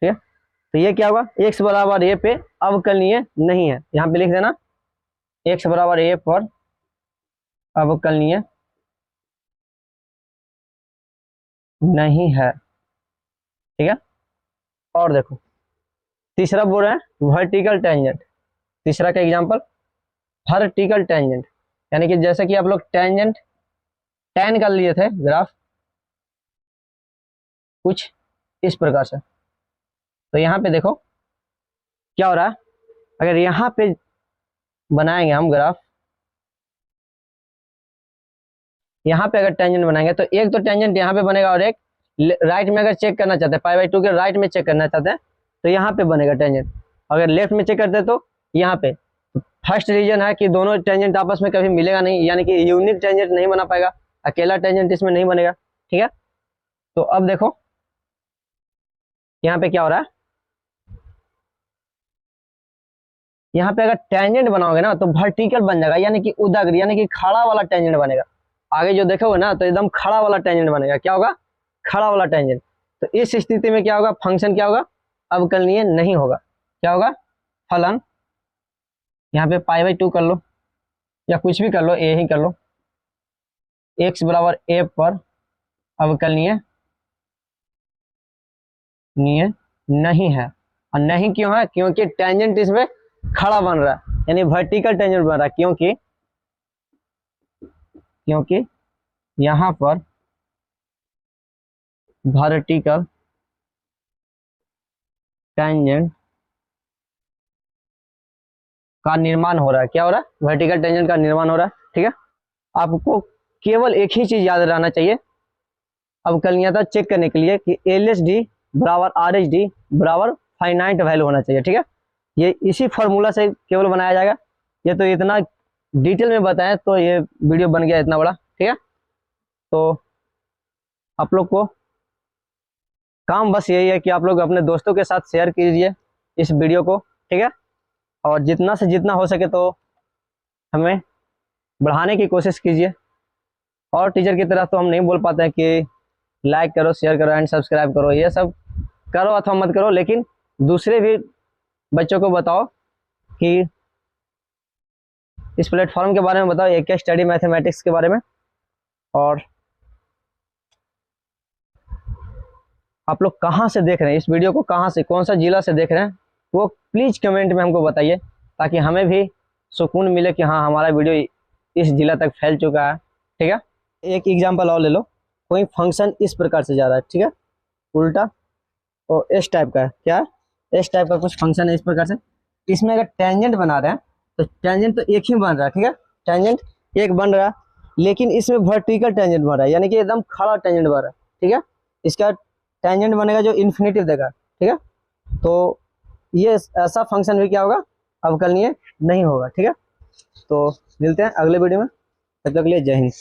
ठीक है। तो ये क्या होगा, x बराबर a पे अवकलनीय नहीं है, यहाँ पे लिख देना, x बराबर a पर अवकलनीय नहीं है, ठीक है। और देखो तीसरा बोल रहे हैं वर्टिकल टेंजेंट, तीसरा का एग्जांपल वर्टिकल टेंजेंट, यानी कि जैसे कि आप लोग टेंजेंट टेन कर लिए थे ग्राफ कुछ इस प्रकार से, तो यहाँ पे देखो क्या हो रहा है, अगर यहाँ पे बनाएंगे हम ग्राफ, यहाँ पे अगर टेंजेंट बनाएंगे तो एक तो टेंजेंट यहाँ पे बनेगा, और एक राइट में अगर चेक करना चाहते हैं, π/2 के राइट में चेक करना चाहते हैं तो यहाँ पे बनेगा टेंजेंट, अगर लेफ्ट में चेक करते हैं तो यहाँ पे। फर्स्ट रीजन है कि दोनों टेंजेंट आपस में कभी मिलेगा नहीं, यानी कि यूनिक टेंजेंट नहीं बना पाएगा, अकेला टेंजेंट इसमें नहीं बनेगा, ठीक है। तो अब देखो यहाँ पे क्या हो रहा है, यहाँ पे अगर टेंजेंट बनाओगे ना तो वर्टिकल बन जाएगा, यानी कि उदग्र, यानी कि खड़ा वाला टेंजेंट बनेगा। आगे जो देखोगे ना तो एकदम खड़ा वाला टेंजेंट बनेगा, क्या होगा, खड़ा वाला टेंजेंट। तो इस स्थिति में क्या होगा, फंक्शन क्या होगा, अवकलनीय नहीं होगा, क्या होगा, फलन, यहाँ पे π/2 कर लो या कुछ भी कर लो, a ही कर लो, x बराबर a पर अवकलनीय नहीं है। और नहीं क्यों है, क्योंकि टेंजेंट इसमें खड़ा बन रहा है, यानी वर्टिकल टेंजेंट बन रहा है, क्योंकि यहाँ पर वर्टिकल टेंजेंट का निर्माण हो रहा है, क्या हो रहा है, वर्टिकल टेंजेंट का निर्माण हो रहा है, ठीक है। आपको केवल एक ही चीज याद रहना चाहिए अवकलनीयता चेक करने के लिए कि LHD बराबर RHD बराबर फाइनाइट वैल्यू होना चाहिए, ठीक है। ये इसी फॉर्मूला से केवल बनाया जाएगा, ये तो इतना डिटेल में बताएं तो ये वीडियो बन गया इतना बड़ा, ठीक है। तो आप लोग को काम बस यही है कि आप लोग अपने दोस्तों के साथ शेयर कीजिए इस वीडियो को, ठीक है, और जितना से जितना हो सके तो हमें बढ़ाने की कोशिश कीजिए। और टीचर की तरफ तो हम नहीं बोल पाते हैं कि लाइक करो, शेयर करो एंड सब्सक्राइब करो, ये सब करो अथवा मत करो, लेकिन दूसरे भी बच्चों को बताओ कि इस प्लेटफॉर्म के बारे में बताओ, एक स्टडी मैथमेटिक्स के बारे में। और आप लोग कहाँ से देख रहे हैं इस वीडियो को, कहाँ से, कौन सा जिला से देख रहे हैं, वो प्लीज कमेंट में हमको बताइए, ताकि हमें भी सुकून मिले कि हाँ हमारा वीडियो इस जिला तक फैल चुका है, ठीक है। एक एग्जांपल और ले लो, कोई फंक्शन इस प्रकार से जा रहा है, ठीक है, उल्टा और इस टाइप का है, क्या है, इस टाइप का कुछ फंक्शन है इस प्रकार से। इसमें अगर टेंजेंट बना रहे हैं तो टेंजेंट तो एक ही बन रहा है, ठीक है, टेंजेंट एक बन रहा है, लेकिन इसमें वर्टिकल टेंजेंट बन रहा है, यानी कि एकदम खड़ा टेंजेंट बन रहा है, ठीक है। इसका टेंजेंट बनेगा जो इन्फिनिटिव देगा, ठीक है। तो ये ऐसा फंक्शन भी क्या होगा, अवकलनीय नहीं होगा, ठीक है। तो मिलते हैं अगले वीडियो में, तब तक के लिए जय हिंद।